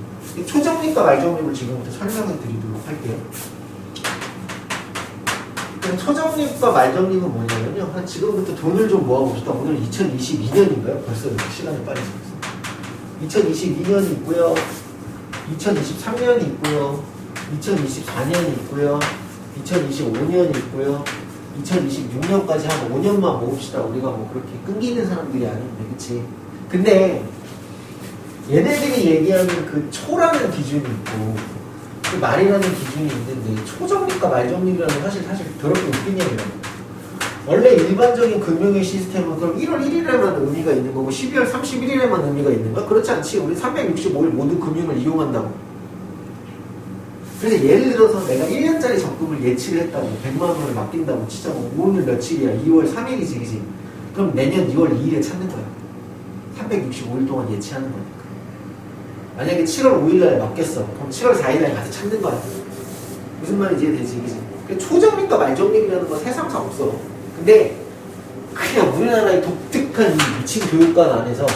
초정립과 말정립을 지금부터 설명을 드리도록 할게요. 초정립과 말정립은 뭐냐면요. 한 지금부터 돈을 좀 모아봅시다. 오늘 2022년인가요? 벌써 이렇게 시간이 빨리 지났어요. 2022년이 있고요. 2023년이 있고요. 2024년이 있고요. 2025년이 있고요. 2026년까지 한 5년만 모읍시다. 우리가 뭐 그렇게 끈기는 사람들이 아닌데, 그치? 근데 얘네들이 얘기하는 그 초라는 기준이 있고 그 말이라는 기준이 있는데 초정립과 말정립이라는 사실 더럽게 웃긴 얘기라고. 원래 일반적인 금융의 시스템은 그럼 1월 1일에만 의미가 있는 거고 12월 31일에만 의미가 있는 거야? 그렇지 않지. 우리 365일 모든 금융을 이용한다고. 그래서 예를 들어서 내가 1년짜리 적금을 예치를 했다고 100만 원을 맡긴다고 치자고. 오늘 며칠이야? 2월 3일이지, 그지? 그럼 내년 2월 2일에 찾는 거야. 365일 동안 예치하는 거니까. 만약에 7월 5일날 맡겼어. 그럼 7월 4일날 가서 찾는 거야. 무슨 말인지 이해되지, 그지? 초정립과 말정립이라는 건 세상상 없어. 근데 그냥 우리나라의 독특한 이 미친 교육관 안에서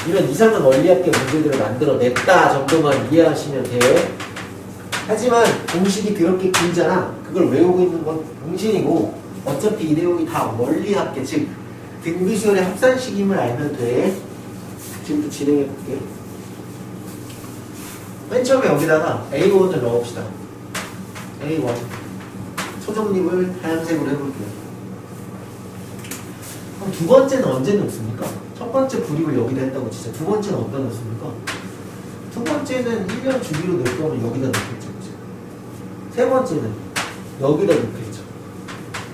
이런 이상한 원리학계 문제들을 만들어냈다 정도만 이해하시면 돼. 하지만 공식이 그렇게 길잖아. 그걸 외우고 있는 건 공신이고 어차피 이 내용이 다 원리학계, 즉 등비수열의 합산식임을 알면 돼. 지금부터 진행해 볼게요. 맨 처음에 여기다가 A1을 넣읍시다. A1 초정립을 하얀색으로 해볼게요. 그럼 두 번째는 언제 넣습니까? 첫 번째 불입을 여기다 했다고 치자. 두 번째는 어디다 넣습니까? 두 번째는 1년 주기로 넣을 거면 여기다 넣겠죠. 그치? 세 번째는 여기다 넣겠죠.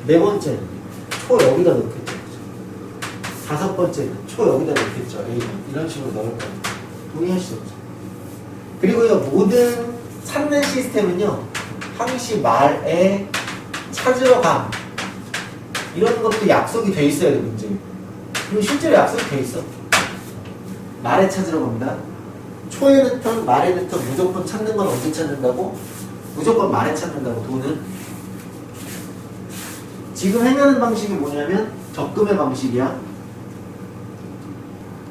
네 번째는 초 여기다 넣겠죠. 그치? 다섯 번째는 초 여기다 넣겠죠. A1 이런 식으로 넣을 거예요. 동의하시죠? 그리고요, 모든 찾는 시스템은요, 항시 말에 찾으러 가. 이런 것도 약속이 돼 있어야 돼, 문제. 그리고 실제로 약속이 돼 있어. 말에 찾으러 갑니다. 초에 넣던, 말에 넣던 무조건 찾는 건 언제 찾는다고? 무조건 말에 찾는다고, 돈은. 지금 행하는 방식이 뭐냐면, 적금의 방식이야.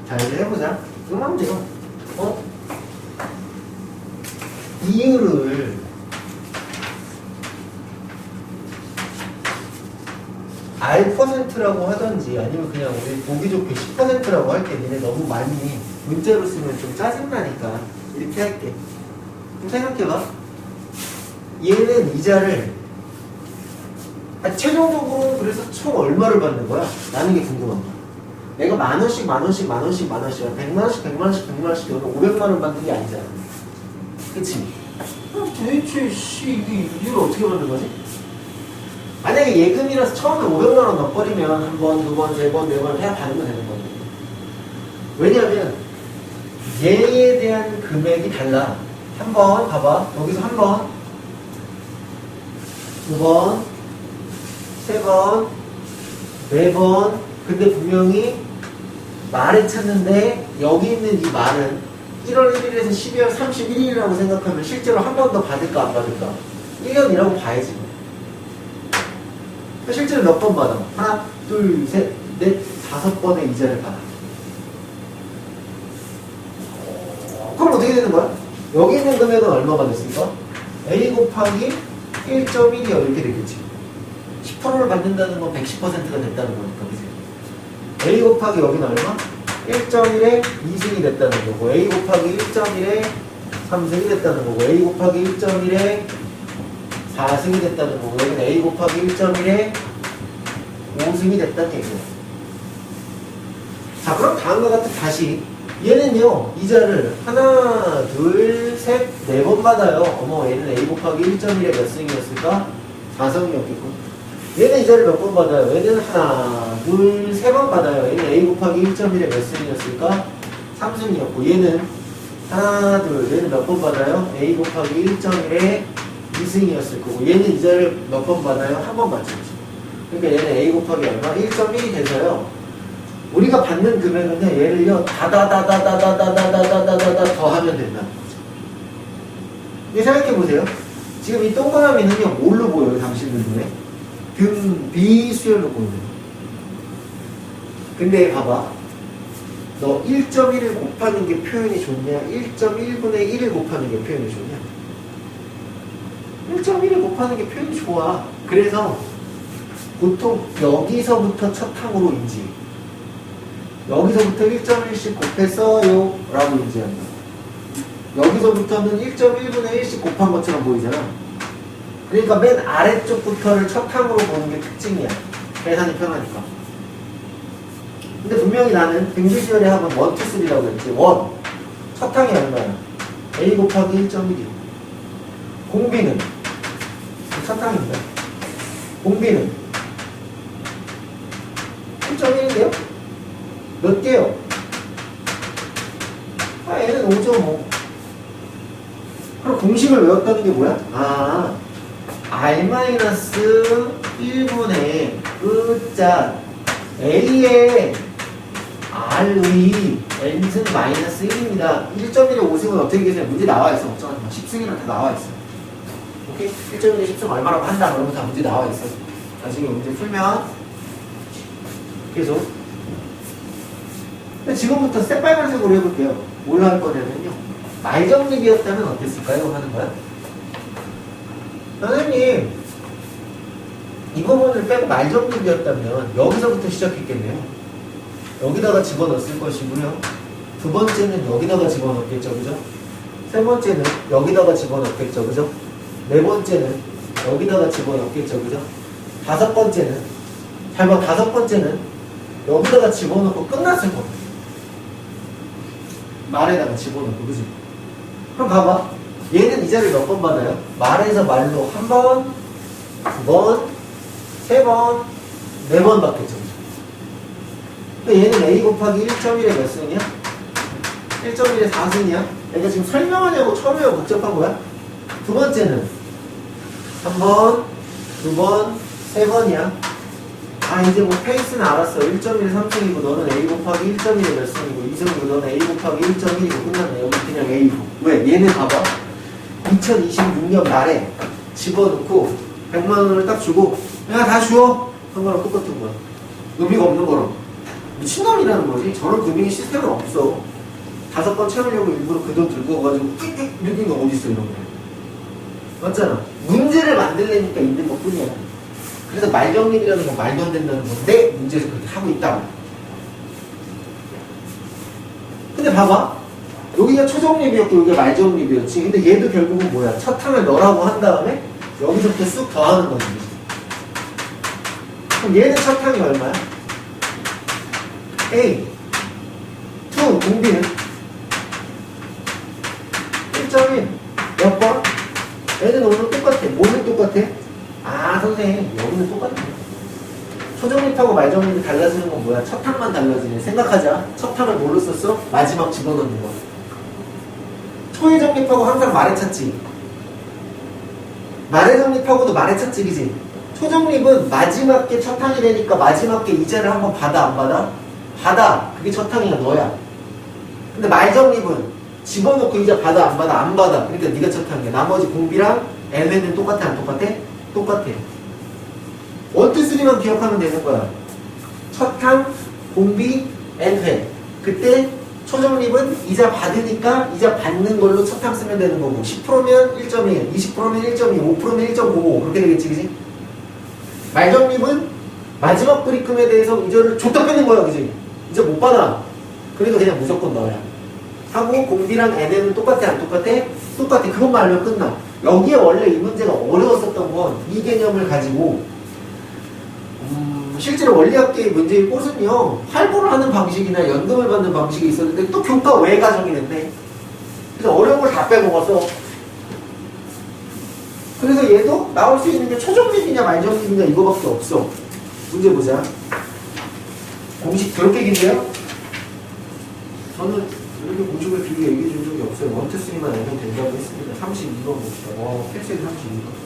자, 이제 해보자. 이거 하면 돼요. 이유를 R%라고 하던지 아니면 그냥 우리 보기 좋게 10%라고 할게. 니네 너무 많이 문자로 쓰면 좀 짜증나니까 이렇게 할게. 좀 생각해봐. 얘는 이자를 최종적으로 그래서 총 얼마를 받는 거야? 라는 게 궁금한 거야. 내가 만원씩 100만원씩 100만원씩 너는 500만원 받는 게 아니잖아. 그치? 그럼 도대체 이게 이유를 어떻게 받는 거지? 만약에 예금이라서 처음에 500만원 넣어버리면 한 번, 두 번, 세 번, 네 번 해야 받으면 되는 건데. 왜냐하면 얘에 대한 금액이 달라. 한 번 봐봐. 여기서 한 번, 두 번, 세 번, 네 번. 근데 분명히 말을 찾는데 여기 있는 이 말은 1월 1일에서 12월 31일이라고 생각하면 실제로 한 번 더 받을까 안 받을까? 1년이라고 봐야지. 실제로 몇 번 받아? 하나, 둘, 셋, 넷, 5번의 이자를 받아. 그럼 어떻게 되는 거야? 여기 있는 금액은 얼마가 됐습니까? A 곱하기 1.1이요. 이렇게 되겠지. 10%를 받는다는 건 110%가 됐다는 거니까. 그치? A 곱하기 여기는 얼마? 1.1에 2승이 됐다는 거고, A 곱하기 1.1에 3승이 됐다는 거고, A 곱하기 1.1에 4승이 됐다는 거고, 여기는 A 곱하기 1.1에 5승이 됐다는 얘기예요. 자, 그럼 다음과 같이 다시 얘는요, 이자를 하나, 둘, 셋, 네 번 받아요. 어머, 얘는 A 곱하기 1.1에 몇 승이었을까? 4승이었겠고. 얘는 이자를 몇 번 받아요? 얘는 하나, 둘, 세 번 받아요. 얘는 A 곱하기 1.1에 몇 승이었을까? 3승이었고, 얘는 하나, 둘, 얘는 몇 번 받아요? A 곱하기 1.1에 2승이었을 거고, 얘는 이자를 몇 번 받아요? 한 번 받죠. 그러니까 얘는 A 곱하기 얼마? 1.1이 돼서요. 우리가 받는 금액은 얘를요, 다다다다다다다다다다다다 더하면 된다는 거죠. 이제 생각해보세요. 지금 이 동그라미는요, 뭘로 보여요? 당신들 눈에? 등, 비수열로 보여요. 근데 봐봐. 너 1.1을 곱하는 게 표현이 좋냐? 1.1분의 1을 곱하는 게 표현이 좋냐? 1.1을 곱하는 게 표현이 좋아. 그래서 보통 여기서부터 첫 항으로 인지, 여기서부터 1.1씩 곱했어요 라고 인지한다. 여기서부터는 1.1분의 1씩 곱한 것처럼 보이잖아. 그러니까 맨 아래쪽부터를 첫 항으로 보는 게 특징이야. 계산이 편하니까. 근데 분명히 나는 등비수열의 합은 1, 2, 3라고 했지. 1. 첫 항이 얼마야? A 곱하기 1.1이요. 공비는 첫 항입니다. 공비는 1.1인데요? 몇 개요? 얘는 5.5. 그럼 공식을 외웠다는 게 뭐야? R-1분의 끝자 A의 R의 N승 마이너스 1입니다. 1.1의 5승은 어떻게 계세요? 문제 나와있어. 걱정하지 마. 10승이랑 다 나와있어. 오케이? 1.1의 10승 얼마라고 한다. 그러면 다 문제 나와있어. 나중에 문제 풀면 계속. 지금부터 새빨간색으로 해볼게요. 뭘로 할 거냐면요. 말정립이었다면 어땠을까요? 하는 거야. 선생님, 이 부분을 빼고 말정립이었다면 여기서부터 시작했겠네요. 여기다가 집어넣었을 것이고요. 두 번째는 여기다가 집어넣겠죠. 그죠? 세 번째는 여기다가 집어넣겠죠. 그죠? 네 번째는 여기다가 집어넣겠죠. 그죠? 다섯 번째는, 잘 봐, 다섯 번째는 여기다가 집어넣고 끝났을 겁니다. 말에다가 집어넣고, 그지? 그럼 봐봐. 얘는 이자를 몇 번 받아요? 말에서 말로 한 번, 두 번, 세 번, 네 번 받겠죠. 그러니까 얘는 A 곱하기 1.1에 몇 승이야? 1.1에 4승이야? 내가 지금 설명하냐고 처음에 복잡한 거야? 두 번째는 한 번, 두 번, 세 번이야. 이제 뭐 페이스는 알았어. 1.1에 3승이고 너는 A 곱하기 1.1에 몇 승이고 2승이고 너는 A 곱하기 1.1이고 끝났네. 여기 그냥 A고. 왜? 얘는 봐봐. 2026년 말에 집어넣고 100만 원을 딱 주고 야, 다 주워. 한 거랑 똑같은 거야. 의미가 없는 거랑. 미친놈이라는 거지. 저런 금융 시스템은 없어. 5번 채우려고 일부러 그 돈 들고 와가지고 이렇게 거 어딨어 이런 거. 맞잖아. 문제를 만들려니까 있는 것 뿐이야. 그래서 말정립이라는 건 말도 안 된다는 건데 문제에서 그렇게 하고 있다고. 근데 봐봐. 여기가 초정립이었고 여기가 말정립이었지. 근데 얘도 결국은 뭐야? 첫 항을 넣으라고 한 다음에 여기서부터 쑥 더하는 거지. 그럼 얘는 첫 항이 얼마야? A 2 공비는 1.1 몇 번? 얘는 오늘 똑같아. 뭐는 똑같아? 아 선생님 여기는 똑같아. 초정립하고 말정립이 달라지는 건 뭐야? 첫 항만 달라지네. 생각하자. 첫 항을 뭘로 썼어? 마지막 집어넣는 거. 초의 정립하고 항상 말의 찾지. 말의 정립하고도 말의 찾지, 그지? 초정립은 마지막 게 첫 항이 되니까 마지막 게 이자를 한번 받아, 안 받아? 받아. 그게 첫 항이야, 너야. 근데 말정립은 집어넣고 이자 받아, 안 받아? 안 받아. 그러니까 네가 첫 항이야. 나머지 공비랑 M에는 똑같아, 안 똑같아? 똑같아. 1, 2, 3만 기억하면 되는 거야. 첫 항, 공비, N회. 그때 초정립은 이자 받으니까 이자 받는 걸로 첫 항 쓰면 되는 거고 10%면 1.1, 20%면 1.2, 5%면 1.95 그렇게 되겠지, 그지? 말정립은 마지막 브리금에 대해서 이자를 줬다 빼는 거야, 그지? 이자 못 받아. 그래도 그냥 무조건 넣어야 하고 공비랑 N은 똑같아, 안 똑같아? 똑같아. 그것만 알면 끝나. 여기에 원래 이 문제가 어려웠었던 건 이 개념을 가지고 실제로 원리학계의 문제의 꽃은요, 활보를 하는 방식이나 연금을 받는 방식이 있었는데 또 교과 외 과정이 됐네. 그래서 어려운 걸 다 빼먹어서. 그래서 얘도 나올 수 있는 게 초정립이냐 말정립이냐 이거밖에 없어. 문제 보자. 공식 그렇게 긴데요? 저는 이렇게 공식을 길게 얘기해 준 적이 없어요. 1, 2, 3만 알면 된다고 했습니다. 32번 봅시다. 캡슐 32번.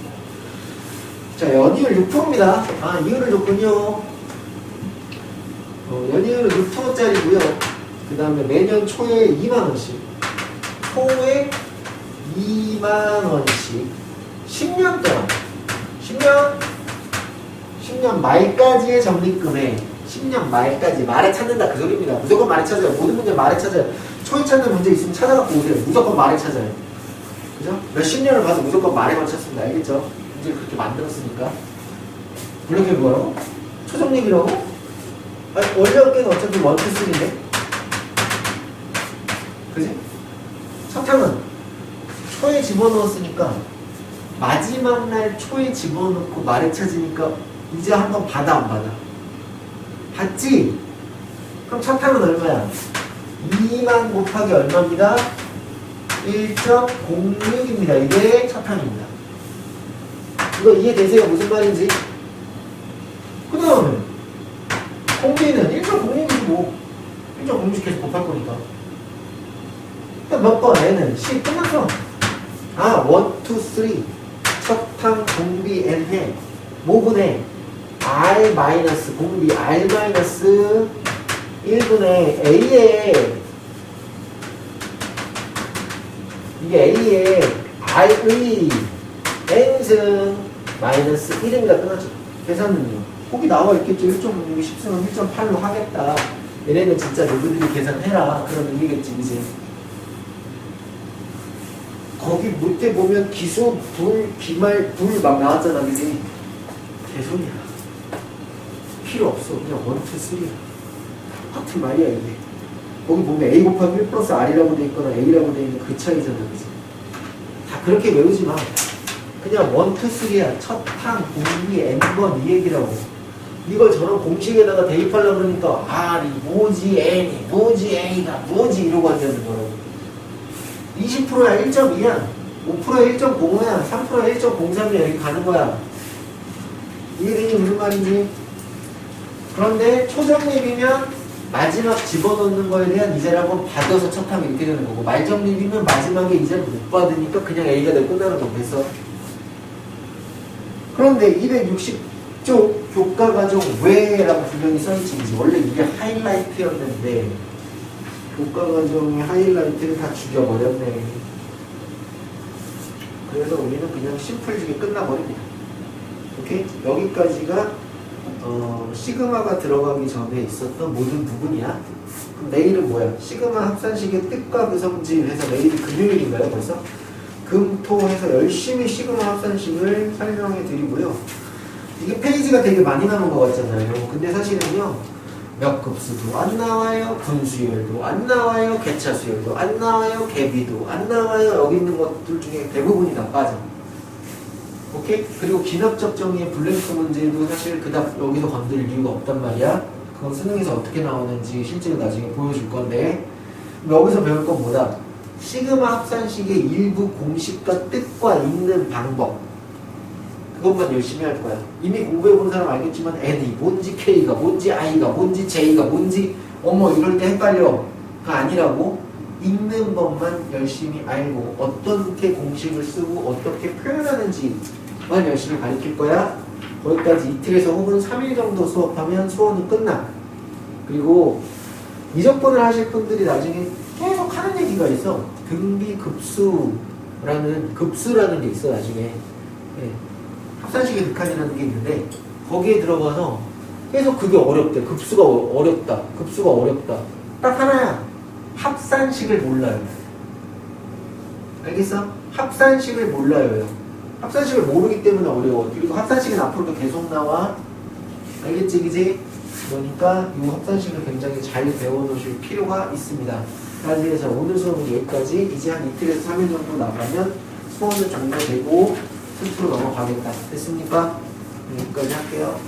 자, 연이율 6%입니다. 아, 이율을 줬군요. 연이율은 6%짜리고요. 그 다음에 매년 초에 2만원씩. 초에 2만원씩. 10년 동안. 10년 말까지의 적립금에 10년 말까지 말에 찾는다 그 소리입니다. 무조건 말에 찾아요. 모든 문제 말에 찾아요. 초에 찾는 문제 있으면 찾아갖고 오세요. 무조건 말에 찾아요. 그죠? 몇십 년을 봐서 무조건 말에만 찾습니다. 알겠죠? 문제를 그렇게 만들었으니까. 이렇게 뭐라고? 초정립이라고? 아니, 원리학계는 어차피 1, 2, 3인데? 그지? 첫 항은 초에 집어넣었으니까 마지막 날 초에 집어넣고 말에 찾으니까 이제 한번 받아, 안 받아? 받지? 그럼 첫 항은 얼마야? 2만 곱하기 얼마입니다? 1.06입니다. 이게 첫 항입니다. 이거 이해되세요? 무슨 말인지? 그 다음에 공비는 1.06이고 1.06 계속 곱할 거니까 몇 번? N은 10 끝났어. 아, 1, 2, 3 첫 항 공비 N해 뭐분의 R 마이너스 공비 R 마이너스 1분의 A에 이게 A에 R의 N승 마이너스 1입니다. 끝났죠. 계산은요. 거기 나와 있겠죠. 1.6이 10승은 1.8로 하겠다. 얘네는 진짜 너희들이 계산해라. 그런 의미겠지, 그지? 거기 밑에 보면 기수, 불, 비말, 불 막 나왔잖아, 그지? 개소리야. 필요 없어. 그냥 1, 2, 3야. 같은 말이야, 이게. 거기 보면 A 곱하기 1 플러스 R이라고 돼 있거나 A라고 돼 있는 그 차이잖아, 그지? 다 그렇게 외우지 마. 그냥 1, 2, 3야. 첫 항, 공비, N번 이 얘기라고. 이걸 저런 공식에다가 대입하려고 그러니까 R이 뭐지 N이 뭐지 A가 뭐지 이러고 앉아있는 거라고. 20%야 1.2야 5%야 1.05야 3%야 1.03이야 이렇게 가는 거야. 이해되니 무슨 말인지? 그런데 초정립이면 마지막 집어넣는 거에 대한 이자를 한번 받아서 첫 항이 이렇게 되는 거고 말정립이면 마지막에 이자를 못 받으니까 그냥 A가 되고 끝나는 거겠어. 그런데 260쪽 교과과정 외라고 분명히 써있지. 원래 이게 하이라이트였는데 교과과정의 하이라이트를 다 죽여버렸네. 그래서 우리는 그냥 심플지게 끝나버립니다. 오케이? 여기까지가 시그마가 들어가기 전에 있었던 모든 부분이야. 그럼 내일은 뭐야? 시그마 합산식의 뜻과 그 성질 해서 내일이 금요일인가요 벌써? 금, 토 해서 열심히 시그마 합산식을 설명해 드리고요. 이게 페이지가 되게 많이 남은 것 같잖아요. 근데 사실은요, 몇 급수도 안 나와요. 분수열도 안 나와요. 개차수열도 안 나와요. 개비도 안 나와요. 여기 있는 것들 중에 대부분이 다 빠져. 오케이? 그리고 기납적 정의의 블랭크 문제도 사실 그닥 여기서 건드릴 이유가 없단 말이야. 그건 수능에서 어떻게 나오는지 실제로 나중에 보여줄 건데, 여기서 배울 건 뭐다? 시그마 합산식의 일부 공식과 뜻과 읽는 방법, 그것만 열심히 할 거야. 이미 공부해본 사람 알겠지만 N이 뭔지 K가 뭔지 I가 뭔지 J가 뭔지 어머 이럴 때 헷갈려. 가 아니라고 읽는 법만 열심히 알고 어떻게 공식을 쓰고 어떻게 표현하는지만 열심히 가르칠 거야. 거기까지 이틀에서 혹은 3일 정도 수업하면 수업은 끝나. 그리고 이적분을 하실 분들이 나중에 계속 하는 얘기가 있어. 급수라는 게 있어 나중에. 네. 합산식의 극한이라는 게 있는데 거기에 들어가서 계속 그게 어렵대. 급수가 어렵다. 급수가 어렵다. 딱 하나야. 합산식을 몰라요. 알겠어? 합산식을 몰라요. 합산식을 모르기 때문에 어려워. 그리고 합산식은 앞으로도 계속 나와. 알겠지, 그지? 그러니까 이 합산식을 굉장히 잘 배워놓으실 필요가 있습니다. 그래서 오늘 수업은 여기까지. 이제 한 이틀에서 3일 정도 나가면 수업은 종료되고 스스로 넘어가겠다. 됐습니까? 여기까지 할게요.